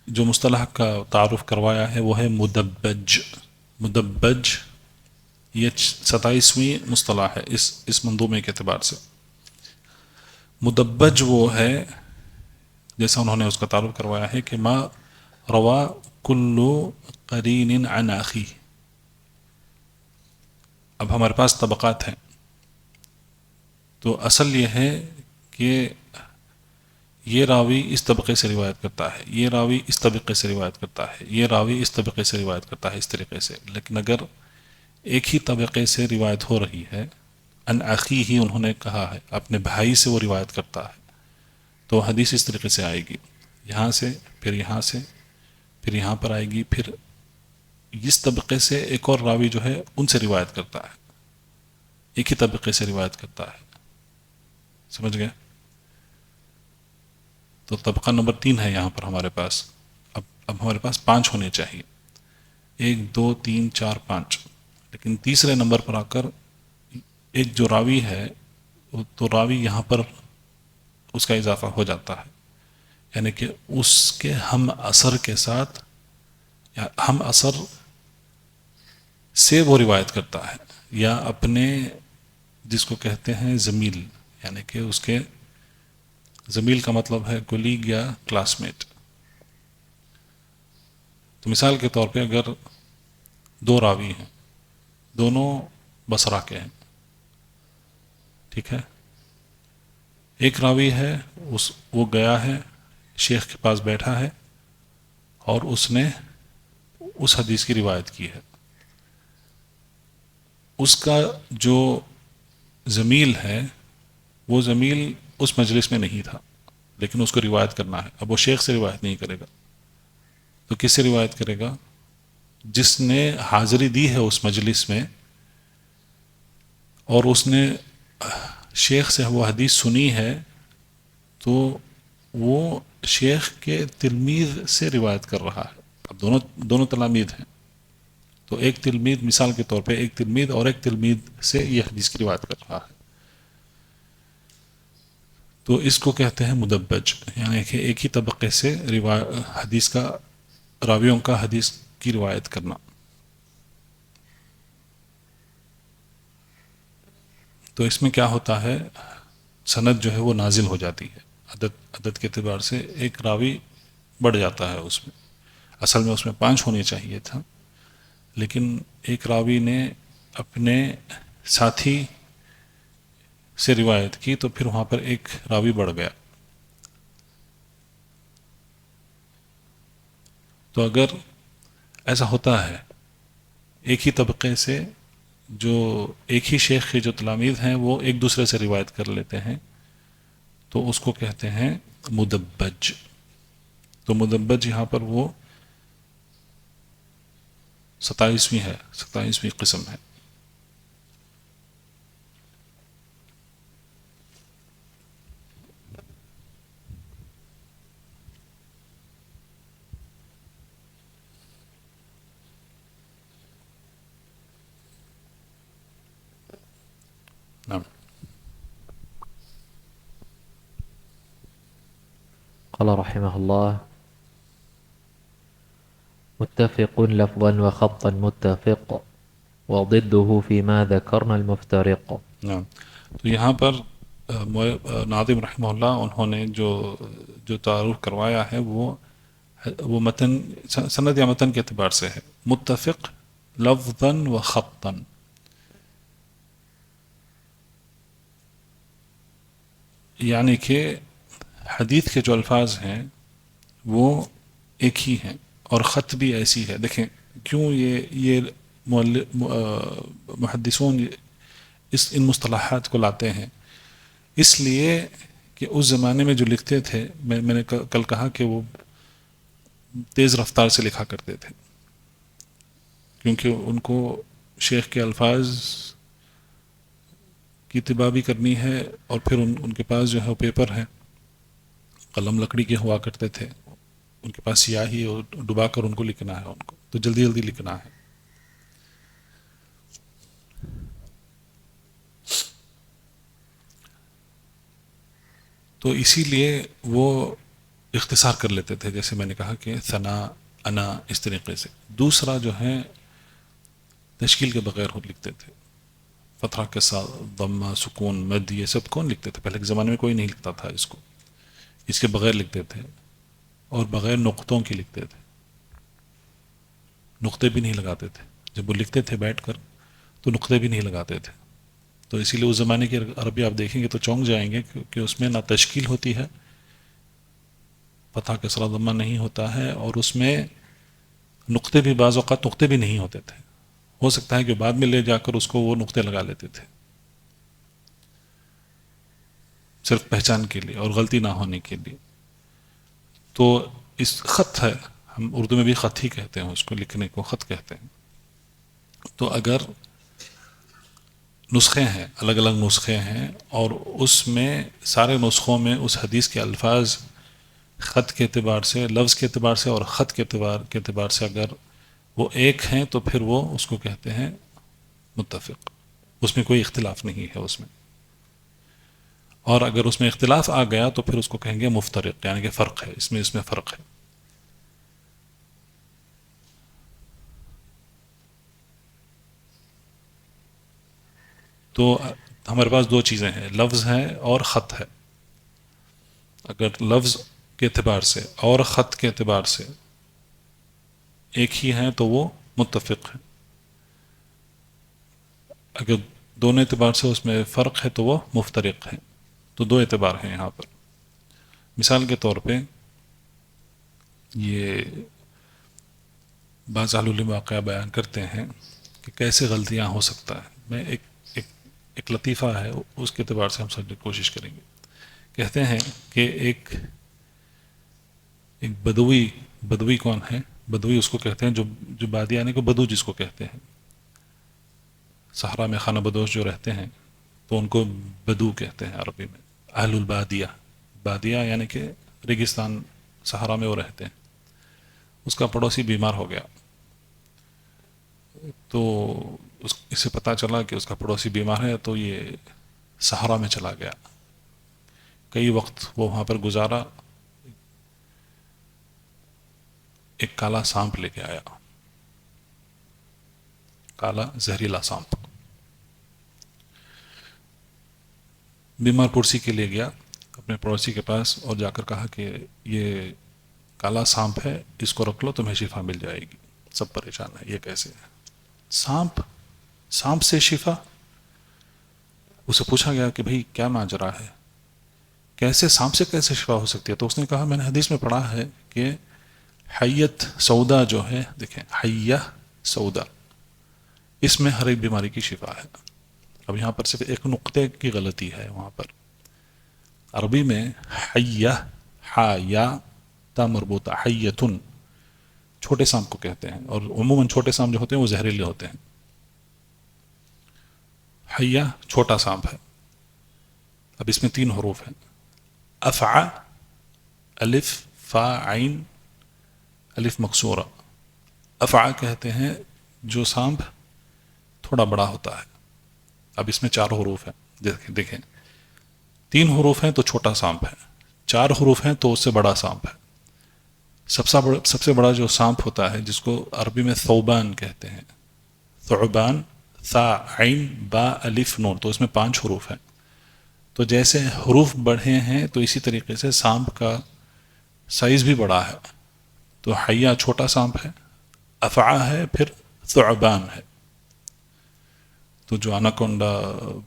جو مصطلح کا تعارف کروایا ہے وہ ہے مدبج. مدبج یہ 27ویں مصطلح ہے اس منظومے کے اعتبار سے. مدبج وہ ہے جیسا انہوں نے اس کا تعارف کروایا ہے کہ ما روا کل قرین عن اخی. اب ہمارے پاس طبقات ہیں تو اصل یہ ہے کہ یہ راوی اس طبقے سے روایت کرتا ہے، یہ راوی اس طبقے سے روایت کرتا ہے، یہ راوی اس طبقے سے روایت کرتا ہے، اس طریقے سے. لیکن اگر ایک ہی طبقے سے روایت ہو رہی ہے، ان اخی ہی انہوں نے کہا ہے، اپنے بھائی سے وہ روایت کرتا ہے، تو حدیث اس طریقے سے آئے گی، یہاں سے پھر یہاں سے پھر یہاں پر آئے گی، پھر اس طبقے سے ایک اور راوی جو ہے ان سے روایت کرتا ہے، ایک ہی طبقے سے روایت کرتا ہے. سمجھ گئے؟ تو طبقہ نمبر 3 ہے یہاں پر ہمارے پاس. اب ہمارے پاس 5 ہونے چاہیے، 1 2 3 4 5. لیکن تیسرے نمبر پر آ کر ایک جو راوی ہے تو راوی یہاں پر اس کا اضافہ ہو جاتا ہے، یعنی کہ اس کے ہم اثر کے ساتھ یا ہم اثر سے وہ روایت کرتا ہے، یا اپنے جس کو کہتے ہیں زمیل، یعنی کہ اس کے زمیل کا مطلب ہے کولیگ یا کلاس میٹ. تو مثال کے طور پہ اگر 2 راوی ہیں، دونوں بصرہ کے ہیں، ٹھیک ہے، ایک راوی ہے وہ گیا ہے شیخ کے پاس بیٹھا ہے اور اس نے اس حدیث کی روایت کی ہے. اس کا جو زمیل ہے وہ زمیل اس مجلس میں نہیں تھا لیکن اس کو روایت کرنا ہے. اب وہ شیخ سے روایت نہیں کرے گا تو کس سے روایت کرے گا؟ جس نے حاضری دی ہے اس مجلس میں اور اس نے شیخ سے وہ حدیث سنی ہے، تو وہ شیخ کے تلمیذ سے روایت کر رہا ہے. اب اب دونوں تلامید ہیں، تو ایک تلمید مثال کے طور پہ ایک تلمید اور ایک تلمید سے یہ حدیث کی روایت کر رہا ہے، تو اس کو کہتے ہیں مدبج، یعنی کہ ایک ہی طبقے سے حدیث کا راویوں کا حدیث کی روایت کرنا۔ تو اس میں کیا ہوتا ہے، سند جو ہے وہ نازل ہو جاتی ہے، عدد کے اعتبار سے ایک راوی بڑھ جاتا ہے اس میں، اصل میں اس میں 5 ہونے چاہیے تھا، لیکن ایک راوی نے اپنے ساتھی سے روایت کی تو پھر وہاں پر ایک راوی بڑھ گیا۔ تو اگر ایسا ہوتا ہے ایک ہی طبقے سے جو ایک ہی شیخ کے جو تلامید ہیں وہ ایک دوسرے سے روایت کر لیتے ہیں تو اس کو کہتے ہیں مدبج۔ تو مدبج یہاں پر وہ 27ویں قسم ہے۔ نعم۔ قال رحمه الله: متفق لفظا وخطا متفق وضده فيما ذكرنا المفترق۔ نعم، تو یہاں پر ناظم رحمہ اللہ انہوں نے جو تعارف کروایا ہے وہ متن سند یا متن کے اعتبار سے ہے، متفق لفظا و خطا، یعنی کہ حدیث کے جو الفاظ ہیں وہ ایک ہی ہیں اور خط بھی ایسی ہے۔ دیکھیں کیوں یہ محدثون ان مصطلحات کو لاتے ہیں، اس لیے کہ اس زمانے میں جو لکھتے تھے، میں نے کل کہا کہ وہ تیز رفتار سے لکھا کرتے تھے، کیونکہ ان کو شیخ کے الفاظ کی طباع بھی کرنی ہے، اور پھر ان کے پاس جو ہے وہ پیپر ہے، قلم لکڑی کے ہوا کرتے تھے، ان کے پاس سیاہی اور ڈبا کر ان کو لکھنا ہے، ان کو تو جلدی جلدی لکھنا ہے۔ تو اسی لیے وہ اختصار کر لیتے تھے، جیسے میں نے کہا کہ ثنا، انا، اس طریقے سے۔ دوسرا جو ہے تشکیل کے بغیر لکھتے تھے، فتحہ کے ساتھ ضمہ، سکون، مد، یہ سب کون لکھتے تھے؟ پہلے کے زمانے میں کوئی نہیں لکھتا تھا اس کو، اس کے بغیر لکھتے تھے، اور بغیر نقطوں کے لکھتے تھے، نقطے بھی نہیں لگاتے تھے، جب وہ لکھتے تھے بیٹھ کر تو نقطے بھی نہیں لگاتے تھے۔ تو اسی لیے اس زمانے کی عربی آپ دیکھیں گے تو چونک جائیں گے، کیونکہ اس میں نہ تشکیل ہوتی ہے، فتحہ کسرہ ضمہ نہیں ہوتا ہے، اور اس میں نقطے بھی بعض اوقات نقطے بھی نہیں ہوتے تھے، ہو سکتا ہے کہ بعد میں لے جا کر اس کو وہ نقطے لگا لیتے تھے صرف پہچان کے لیے اور غلطی نہ ہونے کے لیے۔ تو اس خط ہے، ہم اردو میں بھی خط ہی کہتے ہیں اس کو، لکھنے کو خط کہتے ہیں۔ تو اگر نسخے ہیں، الگ الگ نسخے ہیں، اور اس میں سارے نسخوں میں اس حدیث کے الفاظ خط کے اعتبار سے، لفظ کے اعتبار سے اور خط کے اعتبار سے اگر وہ ایک ہیں تو پھر وہ اس کو کہتے ہیں متفق، اس میں کوئی اختلاف نہیں ہے اس میں۔ اور اگر اس میں اختلاف آ گیا تو پھر اس کو کہیں گے مفترق، یعنی کہ فرق ہے اس میں فرق ہے۔ تو ہمارے پاس دو چیزیں ہیں، لفظ ہے اور خط ہے۔ اگر لفظ کے اعتبار سے اور خط کے اعتبار سے ایک ہی ہیں تو وہ متفق ہے، اگر دونوں اعتبار سے اس میں فرق ہے تو وہ مفترق ہے۔ تو دو اعتبار ہیں یہاں پر۔ مثال کے طور پہ یہ بعض اہل العلم واقعہ بیان کرتے ہیں کہ کیسے غلطیاں ہو سکتا ہے۔ میں ایک لطیفہ ہے، اس کے اعتبار سے ہم سمجھنے کی کوشش کریں گے۔ کہتے ہیں کہ ایک بدوی کون ہے؟ بدوی اس کو کہتے ہیں جو بادیانی کو بدو جس کو کہتے ہیں، صحرا میں خانہ بدوش جو رہتے ہیں تو ان کو بدو کہتے ہیں عربی میں۔ اہل البادیہ، بادیہ یعنی کہ ریگستان، صحرا میں وہ رہتے ہیں، اس کا پڑوسی بیمار ہو گیا، تو اسے پتہ چلا کہ اس کا پڑوسی بیمار ہے، تو یہ صحرا میں چلا گیا، کئی وقت وہ وہاں پر گزارا، ایک کالا سانپ لے کے آیا، کالا زہریلا سانپ، بیمار پرسی کے لیے گیا اپنے پڑوسی کے پاس اور جا کر کہا کہ یہ کالا سانپ ہے، اس کو رکھ لو تمہیں شفا مل جائے گی۔ سب پریشان ہے، یہ کیسے ہے؟ سانپ سے شفا؟ اسے پوچھا گیا کہ بھئی کیا ماجرا ہے، کیسے سانپ سے کیسے شفا ہو سکتی ہے؟ تو اس نے کہا میں نے حدیث میں پڑھا ہے کہ حیت سودا جو ہے، دیکھیں حیہ سودا، اس میں ہر ایک بیماری کی شفا ہے۔ اب یہاں پر صرف ایک نقطے کی غلطی ہے، وہاں پر عربی میں حیہ، ہا یا تا مربوطہ، حیتن چھوٹے سانپ کو کہتے ہیں، اور عموماً چھوٹے سانپ جو ہوتے ہیں وہ زہریلے ہوتے ہیں۔ حیہ چھوٹا سانپ ہے۔ اب اس میں 3 حروف ہیں، افعى، الف فا عین الف مکسورہ۔ افعى کہتے ہیں جو سانپ تھوڑا بڑا ہوتا ہے۔ اب اس میں 4 حروف ہیں، دیکھیں 3 حروف ہیں تو چھوٹا سانپ ہے، 4 حروف ہیں تو اس سے بڑا سانپ ہے۔ سب سے بڑا جو سانپ ہوتا ہے جس کو عربی میں ثعبان کہتے ہیں، ثعبان، ثا عین با الف نون، تو اس میں 5 حروف ہیں۔ تو جیسے حروف بڑھے ہیں تو اسی طریقے سے سانپ کا سائز بھی بڑا ہے۔ تو حیہ چھوٹا سانپ ہے، افعى ہے، پھر ثعبان ہے۔ تو جو اناکونڈا،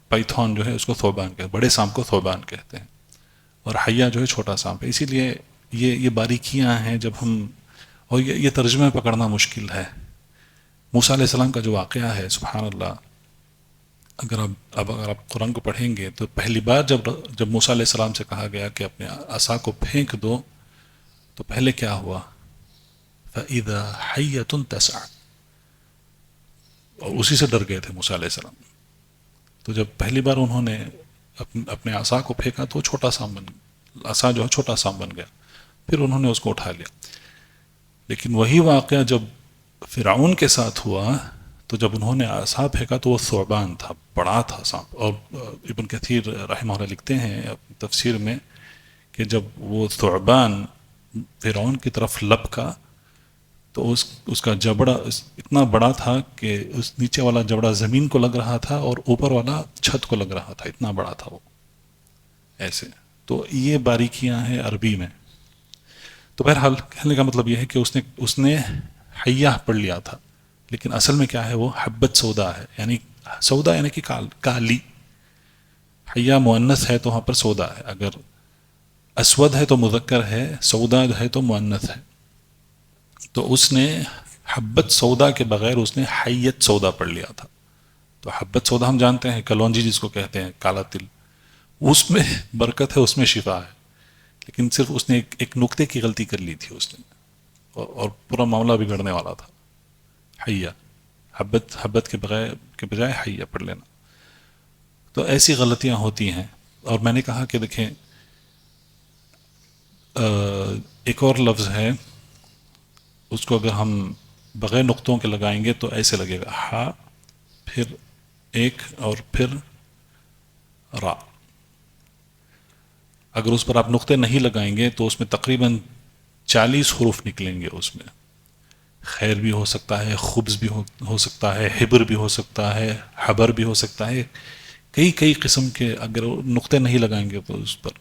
پائتھون جو ہے اس کو ثعبان کہتے ہیں، بڑے سانپ کو ثعبان کہتے ہیں، اور حیہ جو ہے چھوٹا سانپ ہے۔ اسی لیے یہ باریکیاں ہیں جب ہم، اور یہ ترجمہ پکڑنا مشکل ہے۔ موسیٰ علیہ السلام کا جو واقعہ ہے، سبحان اللہ، اگر آپ قرآن کو پڑھیں گے تو پہلی بار جب موسیٰ علیہ السلام سے کہا گیا کہ اپنے عصا کو پھینک دو، تو پہلے کیا ہوا؟ فَإِذَا حَيَّةٌ تَسْعَى، اور اسی سے ڈر گئے تھے موسیٰ علیہ السلام۔ تو جب پہلی بار انہوں نے اپنے عصا کو پھینکا تو چھوٹا سانپ بن گیا، عصا جو ہے چھوٹا سانپ بن گیا، پھر انہوں نے اس کو اٹھا لیا۔ لیکن وہی واقعہ جب فرعون کے ساتھ ہوا تو جب انہوں نے عصا پھینکا تو وہ ثعبان تھا، بڑا تھا سانپ۔ اور ابن کثیر رحمہ اللہ لکھتے ہیں تفسیر میں کہ جب وہ ثعبان فرعون کی طرف لپکا تو اس کا جبڑا اتنا بڑا تھا کہ اس نیچے والا جبڑا زمین کو لگ رہا تھا اور اوپر والا چھت کو لگ رہا تھا، اتنا بڑا تھا وہ، ایسے۔ تو یہ باریکیاں ہیں عربی میں۔ تو بہرحال کہنے کا مطلب یہ ہے کہ اس نے حیہ پڑھ لیا تھا، لیکن اصل میں کیا ہے؟ وہ حبت سودا ہے، یعنی سودا یعنی کہ کالی۔ حیہ مؤنث ہے تو وہاں پر سودا ہے، اگر اسود ہے تو مذکر ہے، سودا ہے تو مؤنث ہے۔ تو اس نے حبت سودا کے بغیر اس نے حیت سودا پڑھ لیا تھا۔ تو حبت سودا ہم جانتے ہیں، کلونجی جس کو کہتے ہیں، کالا تل، اس میں برکت ہے، اس میں شفا ہے، لیکن صرف اس نے ایک نقطے کی غلطی کر لی تھی اس نے، اور پورا معاملہ بگڑنے والا تھا۔ حیہ، حبت کے بجائے حیہ پڑھ لینا۔ تو ایسی غلطیاں ہوتی ہیں۔ اور میں نے کہا کہ دیکھیں ایک اور لفظ ہے، اس کو اگر ہم بغیر نقطوں کے لگائیں گے تو ایسے لگے گا، ہا پھر ایک اور پھر را۔ اگر اس پر آپ نقطے نہیں لگائیں گے تو اس میں تقریباً 40 حروف نکلیں گے۔ اس میں خیر بھی ہو سکتا ہے، خبز بھی ہو سکتا ہے، حبر بھی ہو سکتا ہے، حبر بھی ہو سکتا ہے، کئی قسم کے، اگر نقطے نہیں لگائیں گے تو اس پر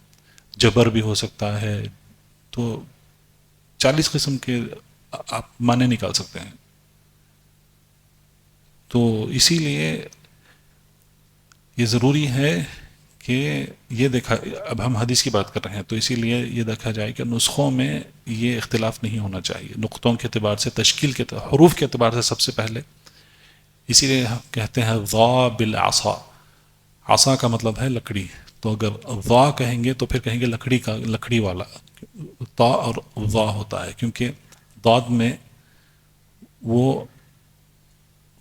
جبر بھی ہو سکتا ہے۔ تو 40 قسم کے آپ معنی نکال سکتے ہیں۔ تو اسی لیے یہ ضروری ہے کہ یہ دیکھا، اب ہم حدیث کی بات کر رہے ہیں تو اسی لیے یہ دیکھا جائے کہ نسخوں میں یہ اختلاف نہیں ہونا چاہیے، نقطوں کے اعتبار سے، تشکیل کے اعتبار، حروف کے اعتبار سے سب سے پہلے۔ اسی لیے ہم کہتے ہیں ضا بالعصا، عصا کا مطلب ہے لکڑی، تو اگر ضا کہیں گے تو پھر کہیں گے لکڑی والا، تا اور ضا ہوتا ہے، کیونکہ ضاد میں وہ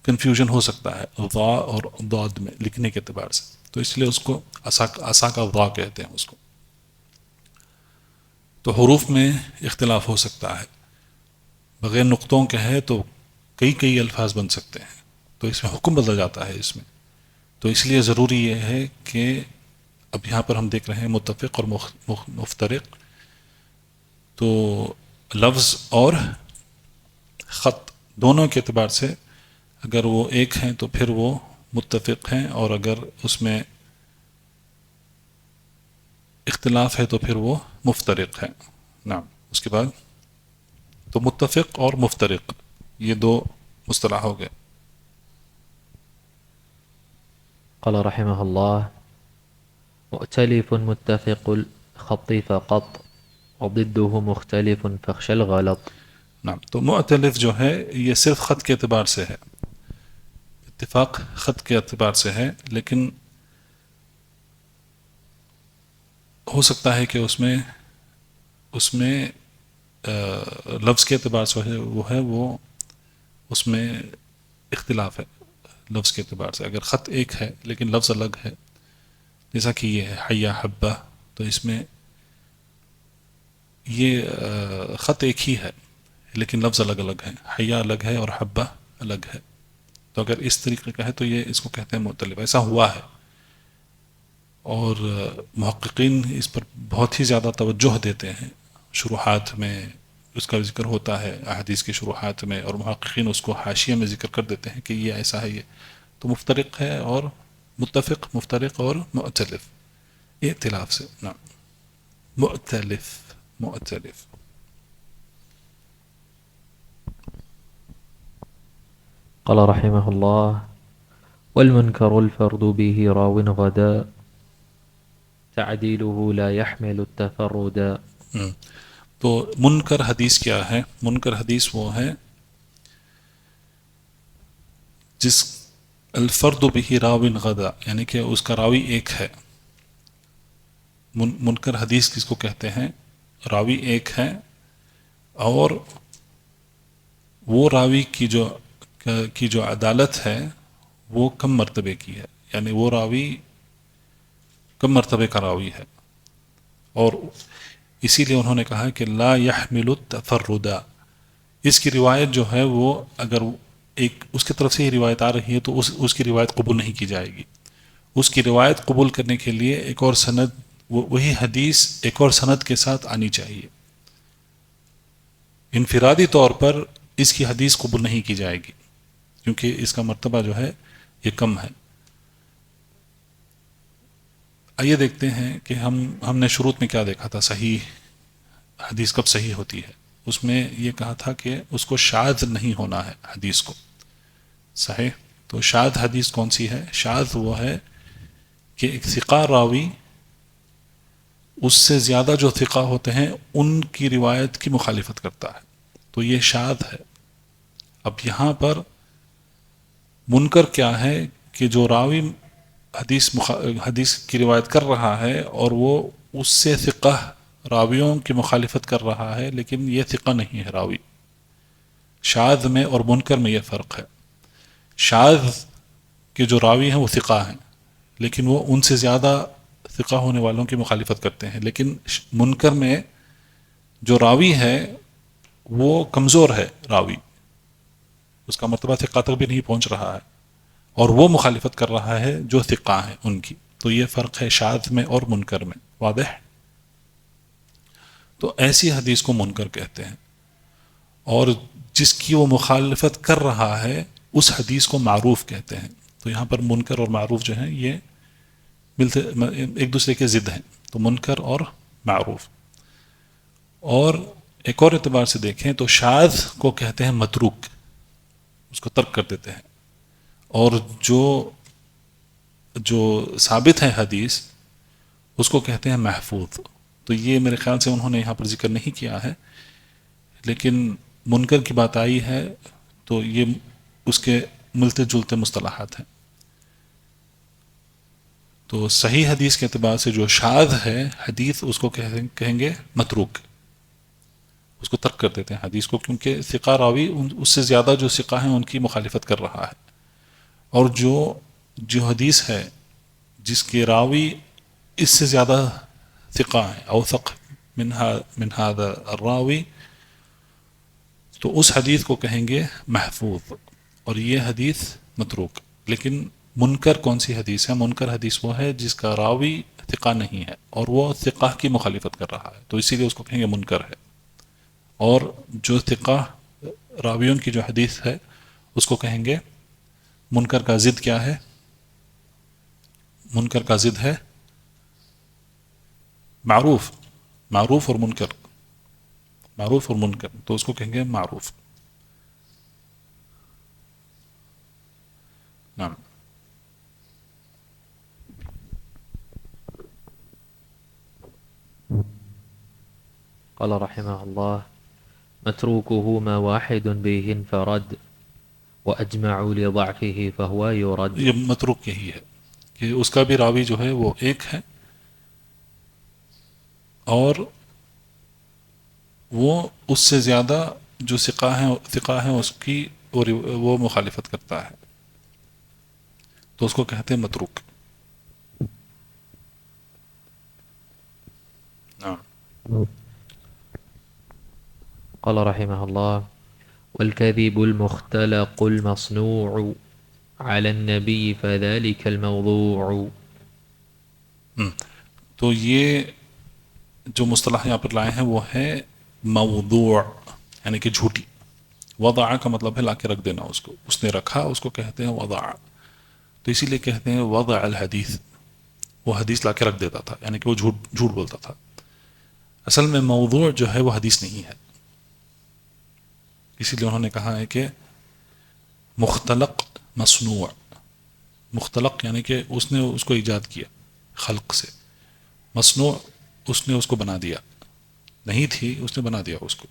کنفیوژن ہو سکتا ہے ضا اور ضاد میں لکھنے کے اعتبار سے، تو اس لیے اس کو عصا کا ضا کہتے ہیں اس کو۔ تو حروف میں اختلاف ہو سکتا ہے، بغیر نقطوں کے ہے تو کئی الفاظ بن سکتے ہیں، تو اس میں حکم بدل جاتا ہے اس میں. تو اس لیے ضروری یہ ہے کہ اب یہاں پر ہم دیکھ رہے ہیں متفق اور مفترق، تو لفظ اور خط دونوں کے اعتبار سے اگر وہ ایک ہیں تو پھر وہ متفق ہیں، اور اگر اس میں اختلاف ہے تو پھر وہ مفترق ہے. نعم. اس کے بعد تو متفق اور مفترق یہ دو مصطلح ہو گئے. قال رحمه الله: مؤتلف متفق الخط فقط وضده مختلف فاخشى الغلط. نعم. تو مؤتلف جو ہے یہ صرف خط کے اعتبار سے ہے، اتفاق خط کے اعتبار سے ہے، لیکن ہو سکتا ہے کہ اس میں لفظ کے اعتبار سے وہ اس میں اختلاف ہے. لفظ کے اعتبار سے اگر خط ایک ہے لیکن لفظ الگ ہے، جیسا کہ یہ ہے حیا حبہ، تو اس میں یہ خط ایک ہی ہے لیکن لفظ الگ الگ ہے، حیا الگ ہے اور حبہ الگ ہے. تو اگر اس طریقے کا ہے تو یہ اس کو کہتے ہیں مؤتلف. ایسا ہوا ہے، اور محققین اس پر بہت ہی زیادہ توجہ دیتے ہیں. شروحات میں اس کا ذکر ہوتا ہے، احادیث کی شروحات میں، اور محققین اس کو حاشیے میں ذکر کر دیتے ہیں کہ یہ ایسا ہے. یہ تو مفترق ہے اور متفق، مفترق اور مؤتلف یہ اختلاف سے. نعم. مؤتلف. قال رحمه الله: والمنكر الفرد به راو غدا تعديله لا يحمل التفرد. تو منکر حدیث کیا ہے؟ منکر حدیث وہ ہے جس الفرد به راو غدا، یعنی کہ اس کا راوی ایک ہے. منکر حدیث کس کو کہتے ہیں؟ راوی ایک ہے اور وہ راوی کی جو عدالت ہے وہ کم مرتبے کی ہے، یعنی وہ راوی کم مرتبے کا راوی ہے. اور اسی لیے انہوں نے کہا کہ لا يحمل التفرد. اس کی روایت جو ہے وہ اگر ایک اس کی طرف سے ہی روایت آ رہی ہے تو اس کی روایت قبول نہیں کی جائے گی. اس کی روایت قبول کرنے کے لیے ایک اور سند، وہی حدیث ایک اور سند کے ساتھ آنی چاہیے. انفرادی طور پر اس کی حدیث قبول نہیں کی جائے گی کیونکہ اس کا مرتبہ جو ہے یہ کم ہے. آئیے دیکھتے ہیں کہ ہم نے شروط میں کیا دیکھا تھا. صحیح حدیث کب صحیح ہوتی ہے؟ اس میں یہ کہا تھا کہ اس کو شاذ نہیں ہونا ہے حدیث کو. صحیح. تو شاذ حدیث کون سی ہے؟ شاذ وہ ہے کہ ایک ثقہ راوی اس سے زیادہ جو ثقہ ہوتے ہیں ان کی روایت کی مخالفت کرتا ہے، تو یہ شاذ ہے. اب یہاں پر منکر کیا ہے کہ جو راوی حدیث کی روایت کر رہا ہے اور وہ اس سے ثقہ راویوں کی مخالفت کر رہا ہے لیکن یہ ثقہ نہیں ہے راوی. شاذ میں اور منکر میں یہ فرق ہے. شاذ کے جو راوی ہیں وہ ثقہ ہیں لیکن وہ ان سے زیادہ ثقہ ہونے والوں کی مخالفت کرتے ہیں، لیکن منکر میں جو راوی ہے وہ کمزور ہے راوی، اس کا مرتبہ ثقہ تک بھی نہیں پہنچ رہا ہے اور وہ مخالفت کر رہا ہے جو ثقہ ہیں ان کی. تو یہ فرق ہے شاذ میں اور منکر میں. واضح؟ تو ایسی حدیث کو منکر کہتے ہیں، اور جس کی وہ مخالفت کر رہا ہے اس حدیث کو معروف کہتے ہیں. تو یہاں پر منکر اور معروف جو ہیں یہ ملتے ایک دوسرے کے ضد ہیں. تو منکر اور معروف. اور ایک اور اعتبار سے دیکھیں تو شاذ کو کہتے ہیں متروک، اس کو ترک کر دیتے ہیں، اور جو ثابت ہے حدیث اس کو کہتے ہیں محفوظ. تو یہ میرے خیال سے انہوں نے یہاں پر ذکر نہیں کیا ہے، لیکن منکر کی بات آئی ہے تو یہ اس کے ملتے جلتے مصطلحات ہیں. تو صحیح حدیث کے اعتبار سے جو شاذ ہے حدیث اس کو کہیں گے متروک، اس کو ترک کر دیتے ہیں حدیث کو، کیونکہ ثقہ راوی اس سے زیادہ جو ثقہ ہیں ان کی مخالفت کر رہا ہے. اور جو حدیث ہے جس کے راوی اس سے زیادہ ثقہ ہیں، اوثق من هذا الراوی، تو اس حدیث کو کہیں گے محفوظ، اور یہ حدیث متروک. لیکن منکر کون سی حدیث ہے؟ منکر حدیث وہ ہے جس کا راوی ثقہ نہیں ہے اور وہ ثقہ کی مخالفت کر رہا ہے، تو اسی لیے اس کو کہیں گے منکر ہے. اور جو ثقہ راویوں کی جو حدیث ہے اس کو کہیں گے منکر. کا ضد کیا ہے؟ منکر کا ضد ہے معروف. معروف اور منکر، معروف اور منکر، تو اس کو کہیں گے معروف. نعم. قال رحمه الله: متروكه ما واحد به انفرد وأجمع لضعفه فهو يرد. یہ متروک یہی ہے کہ اس کا بھی راوی جو ہے وہ ایک ہے اور وہ اس سے زیادہ جو ثقہ ہیں اس کی وہ مخالفت کرتا ہے، تو اس کو کہتے ہیں متروک. قال رحمه الله: والكذب المختلق المصنوع على النبي فذلك الموضوع. تو یہ جو مصطلح یہاں پر لائے ہیں وہ ہے موضوع، یعنی کہ جھوٹی. وضع کا مطلب ہے لا کے رکھ دینا، اس کو اس نے رکھا، اس کو کہتے ہیں وضع. تو اسی لیے کہتے ہیں وضع الحدیث، وہ حدیث لا کے رکھ دیتا تھا، یعنی کہ وہ جھوٹ بولتا تھا. اصل میں موضوع جو ہے وہ حدیث نہیں ہے، اسی لیے انہوں نے کہا ہے کہ مختلق مصنوع. مختلق یعنی کہ اس نے اس کو ایجاد کیا خلق سے، مصنوع اس نے اس کو بنا دیا، نہیں تھی اس نے بنا دیا اس کو.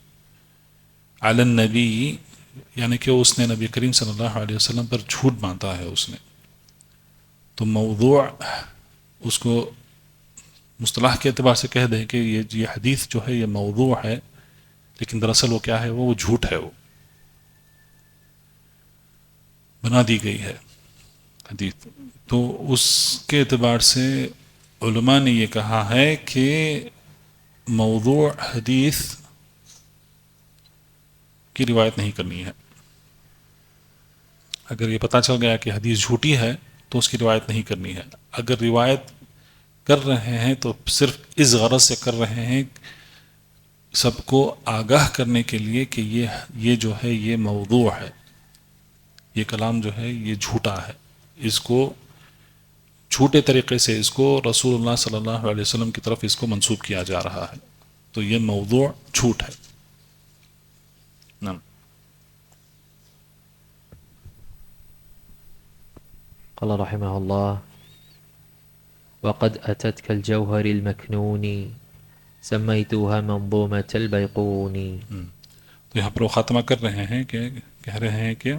علی النبی یعنی کہ اس نے نبی کریم صلی اللہ علیہ وسلم پر جھوٹ باندھا ہے اس نے. تو موضوع اس کو مصطلح کے اعتبار سے کہہ دیں کہ یہ حدیث جو ہے یہ موضوع ہے، لیکن دراصل وہ کیا ہے؟ وہ جھوٹ ہے، وہ بنا دی گئی ہے حدیث. تو اس کے اعتبار سے علماء نے یہ کہا ہے کہ موضوع حدیث کی روایت نہیں کرنی ہے. اگر یہ پتہ چل گیا کہ حدیث جھوٹی ہے تو اس کی روایت نہیں کرنی ہے. اگر روایت کر رہے ہیں تو صرف اس غرض سے کر رہے ہیں سب کو آگاہ کرنے کے لیے کہ یہ جو ہے یہ موضوع ہے، یہ کلام جو ہے یہ جھوٹا ہے، اس کو جھوٹے طریقے سے اس کو رسول اللہ صلی اللہ علیہ وسلم کی طرف اس کو منسوب کیا جا رہا ہے، تو یہ موضوع جھوٹ ہے. نعم. قال رحمه الله: وقد أتت كالجوهر المكنون سميتها منظومة البيقوني. تو یہاں پر وہ خاتمہ کر رہے ہیں کہ کہہ رہے ہیں کہ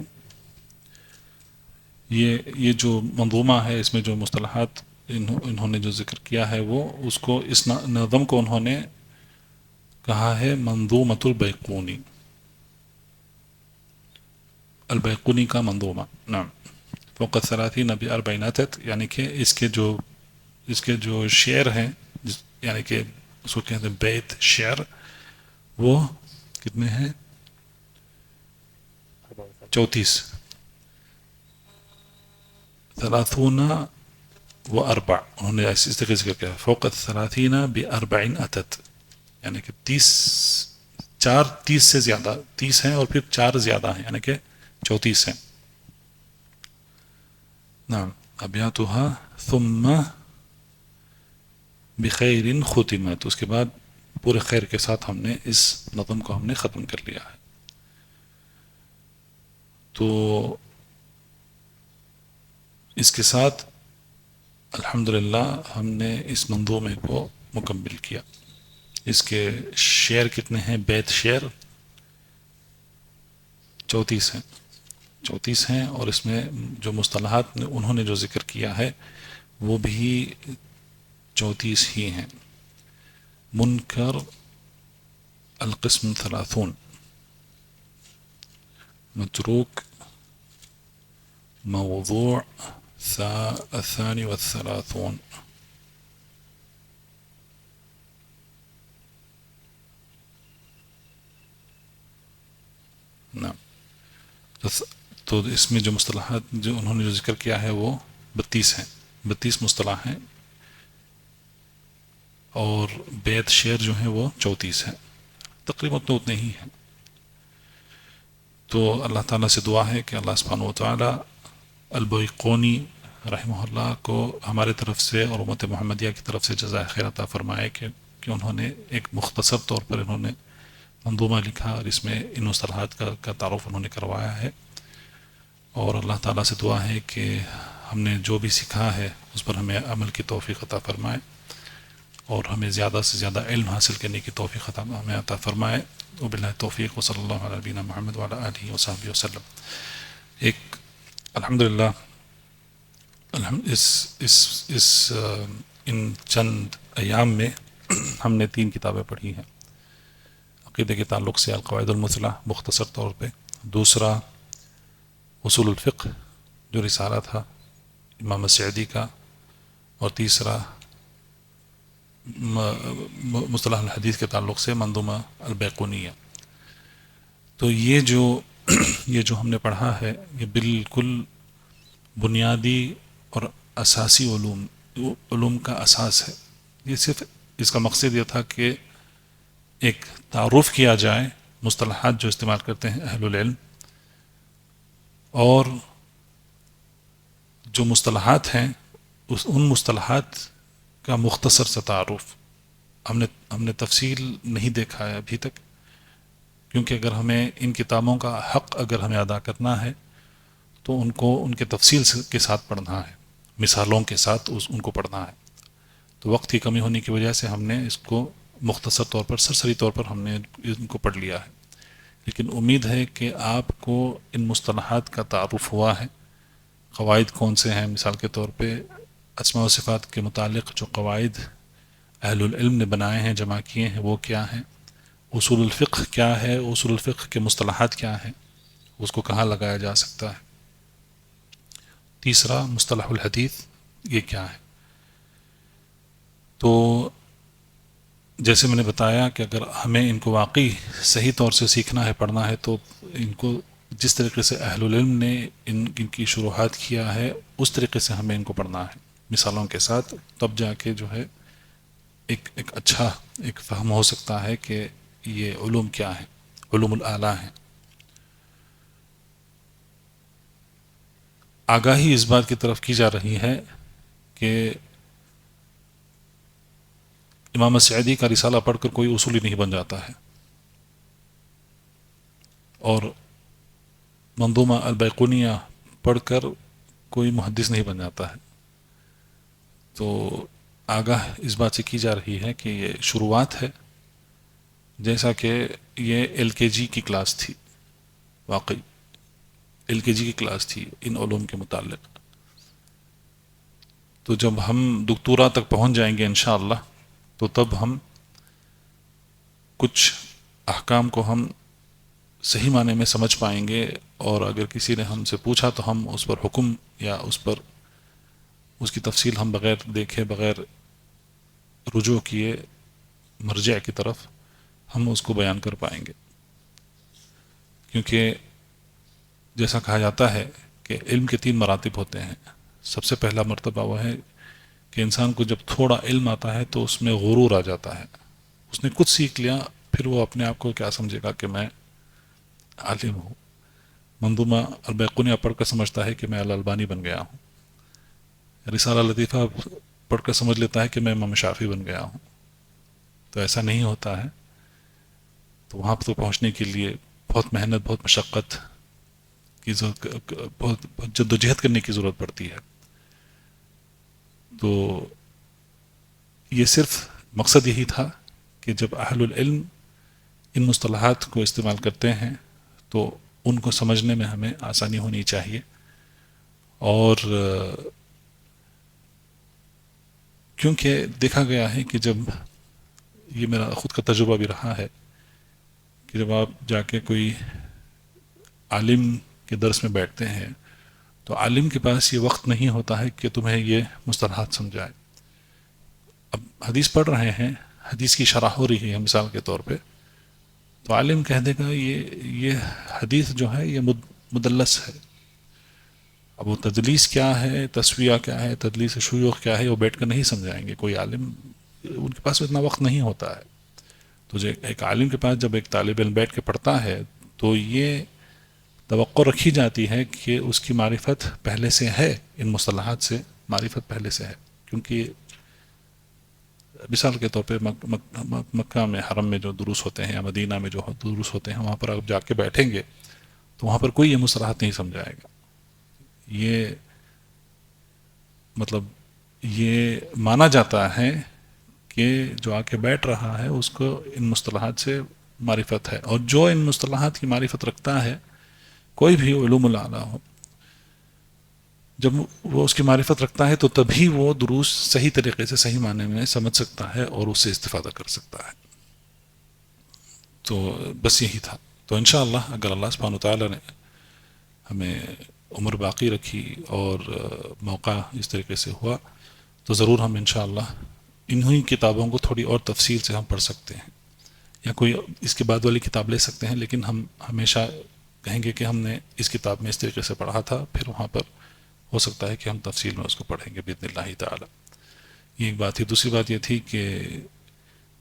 یہ جو منظومہ ہے اس میں جو مصطلحات انہوں نے جو ذکر کیا ہے وہ اس کو اس نظم کو انہوں نے کہا ہے منظومۃ البیقونی، البیقونی کا منظومہ. نعم. فوق 30 ب40 عتت، یعنی کہ اس کے جو شعر ہیں یعنی کہ اس کو کہتے ہیں بیت شعر، وہ کتنے ہیں؟ 34. 30 و4 انہوں نے اس طریقے سے کیا فوق 30 ب40 عتت، یعنی کہ 30 سے زیادہ، 30 ہیں اور پھر 4 زیادہ ہیں، یعنی کہ 34 ہیں. نعم. ابیاتها ثم بخیر ختمت، اس کے بعد پورے خیر کے ساتھ ہم نے اس نظم کو ہم نے ختم کر لیا ہے. تو اس کے ساتھ الحمدللہ ہم نے اس منظومے کو مکمل کیا. اس کے شعر کتنے ہیں؟ بیت شعر 34 ہیں، 34 ہیں، اور اس میں جو مصطلحات انہوں نے جو ذکر کیا ہے وہ بھی 34 ہی ہیں. منکر القسم 30، متروک موضوع 32. تو اس میں جو مصطلحات جو انہوں نے جو ذکر کیا ہے وہ 32 ہیں، 32 مصطلح ہیں، اور بیت شعر جو ہیں وہ 34 ہیں، تقریباً تو اتنے ہی ہیں۔ تو اللہ تعالیٰ سے دعا ہے کہ اللہ سبحانہ و تعالیٰ البیقونی رحمہ اللہ کو ہمارے طرف سے اور امت محمدیہ کی طرف سے جزائے خیر عطا فرمائے کہ انہوں نے ایک مختصر طور پر انہوں نے منظومہ لکھا اور اس میں ان مصطلحات کا تعارف انہوں نے کروایا ہے، اور اللہ تعالیٰ سے دعا ہے کہ ہم نے جو بھی سیکھا ہے اس پر ہمیں عمل کی توفیق عطا فرمائے، اور ہمیں زیادہ سے زیادہ علم حاصل کرنے کی توفیق ہمیں عطا فرمائے۔ وباللہ توفیق، وصلی اللہ علی نبینا محمد وعلی آلہ وصحبہ وسلم۔ ایک الحمدللہ ان چند ایام میں ہم نے 3 کتابیں پڑھی ہیں عقیدے کے تعلق سے: القواعد المثلی مختصر طور پہ، دوسرا اصول الفقہ جو رسالہ تھا امام سعدی کا، اور تیسرا مصطلح الحدیث کے تعلق سے منظومہ البیقونیہ۔ تو یہ جو ہم نے پڑھا ہے یہ بالکل بنیادی اور اساسی علوم کا اساس ہے۔ یہ صرف اس کا مقصد یہ تھا کہ ایک تعارف کیا جائے مصطلحات جو استعمال کرتے ہیں اہل العلم، اور جو مصطلحات ہیں ان مصطلحات کا مختصر سا تعارف۔ ہم نے تفصیل نہیں دیکھا ہے ابھی تک، کیونکہ اگر ہمیں ان کتابوں کا حق اگر ہمیں ادا کرنا ہے تو ان کو ان کے تفصیل کے ساتھ پڑھنا ہے، مثالوں کے ساتھ ان کو پڑھنا ہے۔ تو وقت کی کمی ہونے کی وجہ سے ہم نے اس کو مختصر طور پر، سرسری طور پر ہم نے ان کو پڑھ لیا ہے، لیکن امید ہے کہ آپ کو ان مصطلحات کا تعارف ہوا ہے۔ قواعد کون سے ہیں؟ مثال کے طور پہ اسماء و صفات کے متعلق جو قواعد اہل العلم نے بنائے ہیں، جمع کیے ہیں، وہ کیا ہیں؟ اصول الفقہ کیا ہے؟ اصول الفقہ کے مصطلحات کیا ہیں؟ اس کو کہاں لگایا جا سکتا ہے؟ تیسرا مصطلح الحدیث یہ کیا ہے؟ تو جیسے میں نے بتایا کہ اگر ہمیں ان کو واقعی صحیح طور سے سیکھنا ہے، پڑھنا ہے، تو ان کو جس طریقے سے اہل العلم نے ان کی شروحات کیا ہے اس طریقے سے ہمیں ان کو پڑھنا ہے، مثالوں کے ساتھ، تب جا کے جو ہے ایک اچھا ایک فہم ہو سکتا ہے کہ یہ علوم کیا ہیں، علوم الاعلیٰ ہیں۔ آگاہی اس بات کی طرف کی جا رہی ہے کہ امام سعدی کا رسالہ پڑھ کر کوئی اصولی نہیں بن جاتا ہے، اور منظومہ البیقونیہ پڑھ کر کوئی محدث نہیں بن جاتا ہے۔ تو آگاہ اس بات سے کی جا رہی ہے کہ یہ شروعات ہے، جیسا کہ یہ LKG کی کلاس تھی، واقعی LKG کی کلاس تھی ان علوم کے متعلق۔ تو جب ہم دکتورا تک پہنچ جائیں گے انشاءاللہ، تو تب ہم کچھ احکام کو ہم صحیح معنی میں سمجھ پائیں گے، اور اگر کسی نے ہم سے پوچھا تو ہم اس پر حکم یا اس کی تفصیل ہم بغیر دیکھے، بغیر رجوع کیے مرجع کی طرف، ہم اس کو بیان کر پائیں گے۔ کیونکہ جیسا کہا جاتا ہے کہ علم کے 3 مراتب ہوتے ہیں۔ سب سے پہلا مرتبہ وہ ہے کہ انسان کو جب تھوڑا علم آتا ہے تو اس میں غرور آ جاتا ہے، اس نے کچھ سیکھ لیا، پھر وہ اپنے آپ کو کیا سمجھے گا کہ میں عالم ہوں۔ منظومہ البیقونیہ پڑھ کر سمجھتا ہے کہ میں الالبانی بن گیا ہوں، رسالہ لطیفہ پڑھ کر سمجھ لیتا ہے کہ میں امام شافعی بن گیا ہوں۔ تو ایسا نہیں ہوتا ہے۔ تو وہاں پر پہنچنے کے لیے بہت محنت، بہت مشقت کی ضرورت، بہت جد و جہد کرنے کی ضرورت پڑتی ہے۔ تو یہ صرف مقصد یہی تھا کہ جب اہل العلم ان مصطلحات کو استعمال کرتے ہیں تو ان کو سمجھنے میں ہمیں آسانی ہونی چاہیے، اور کیونکہ دیکھا گیا ہے کہ جب یہ میرا خود کا تجربہ بھی رہا ہے کہ جب آپ جا کے کوئی عالم کے درس میں بیٹھتے ہیں تو عالم کے پاس یہ وقت نہیں ہوتا ہے کہ تمہیں یہ مصطلحات سمجھائے۔ اب حدیث پڑھ رہے ہیں، حدیث کی شرح ہو رہی ہے مثال کے طور پہ، تو عالم کہہ دے گا یہ حدیث جو ہے یہ مدلس ہے. اب وہ تدلیس کیا ہے، تسویہ کیا ہے، تدلیس شیوخ کیا ہے، وہ بیٹھ کر نہیں سمجھائیں گے. کوئی عالم ان کے پاس اتنا وقت نہیں ہوتا ہے. تو ایک عالم کے پاس جب ایک طالب علم بیٹھ کے پڑھتا ہے تو یہ توقع رکھی جاتی ہے کہ اس کی معرفت پہلے سے ہے، ان مصطلحات سے معرفت پہلے سے ہے. کیونکہ مثال کے طور پہ مکہ میں حرم میں جو دروس ہوتے ہیں یا مدینہ میں جو دروس ہوتے ہیں، وہاں پر آپ جا کے بیٹھیں گے تو وہاں پر کوئی یہ مصطلحات نہیں سمجھائے گا. یہ مطلب یہ مانا جاتا ہے کہ جو آ کے بیٹھ رہا ہے اس کو ان مصطلحات سے معرفت ہے. اور جو ان مصطلحات کی معرفت رکھتا ہے، کوئی بھی علوم الاعلیٰ ہو، جب وہ اس کی معرفت رکھتا ہے تو تبھی وہ دروس صحیح طریقے سے صحیح معنی میں سمجھ سکتا ہے اور اس سے استفادہ کر سکتا ہے. تو بس یہی تھا. تو انشاءاللہ اگر اللہ سبحانہ وتعالی نے ہمیں عمر باقی رکھی اور موقع اس طریقے سے ہوا تو ضرور ہم انشاءاللہ انہی کتابوں کو تھوڑی اور تفصیل سے ہم پڑھ سکتے ہیں، یا کوئی اس کے بعد والی کتاب لے سکتے ہیں. لیکن ہم ہمیشہ کہیں گے کہ ہم نے اس کتاب میں اس طریقے سے پڑھا تھا، پھر وہاں پر ہو سکتا ہے کہ ہم تفصیل میں اس کو پڑھیں گے باذن اللہ تعالی. یہ ایک بات تھی. دوسری بات یہ تھی کہ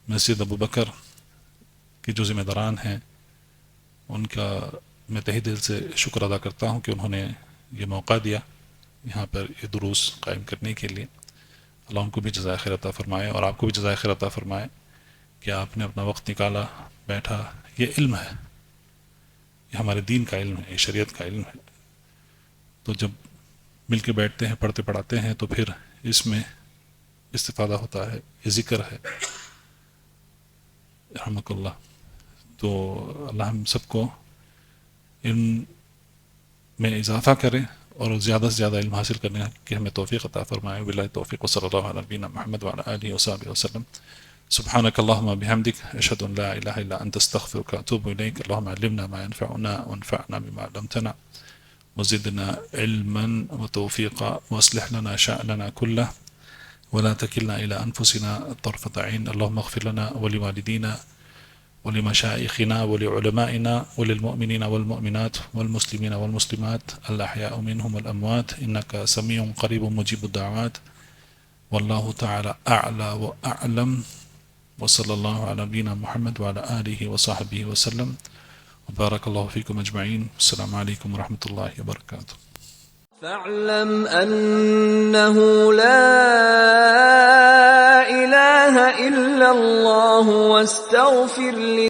مسجد ابو بکر کے جو ذمہ داران ہیں ان کا میں تہہ دل سے شکر ادا کرتا ہوں کہ انہوں نے یہ موقع دیا یہاں پر یہ دروس قائم کرنے کے لیے. اللہ ان کو بھی جزائے خیر عطا فرمائے اور آپ کو بھی جزائے خیر عطا فرمائے کہ آپ نے اپنا وقت نکالا، بیٹھا. یہ علم ہے، یہ ہمارے دین کا علم ہے، یہ شریعت کا علم ہے. تو جب مل کے بیٹھتے ہیں، پڑھتے پڑھاتے ہیں تو پھر اس میں استفادہ ہوتا ہے. یہ ذکر ہے رحمک اللہ. تو اللہ ہم سب کو ان میں اضافہ کرے اور زیادہ سے زیادہ علم حاصل کرنے کی ہمیں توفیق عطا فرمائے. باللہ توفیق. صلی اللہ علیہ نبینا محمد وعلی آلہ وصحبہ وسلم. سبحانك اللهم بحمدك أشهد أن لا إله إلا أنت أستغفرك وأتوب إليك. اللهم علمنا ما ينفعنا وانفعنا بما علمتنا وزدنا علما وتوفيقا واصلح لنا شأننا كله ولا تكلنا إلى أنفسنا طرفة عين. اللهم اغفر لنا ولوالدينا ولمشائخنا ولعلمائنا وللمؤمنين والمؤمنات والمسلمين والمسلمات الأحياء منهم والأموات إنك سميع قريب مجيب الدعوات. والله تعالى أعلى وأعلم. وصلى الله على نبينا محمد وعلى آله وصحبه وسلم. وبارك الله فيكم أجمعين. السلام عليكم ورحمة الله وبركاته. فاعلم أنه لا إله إلا الله واستغفر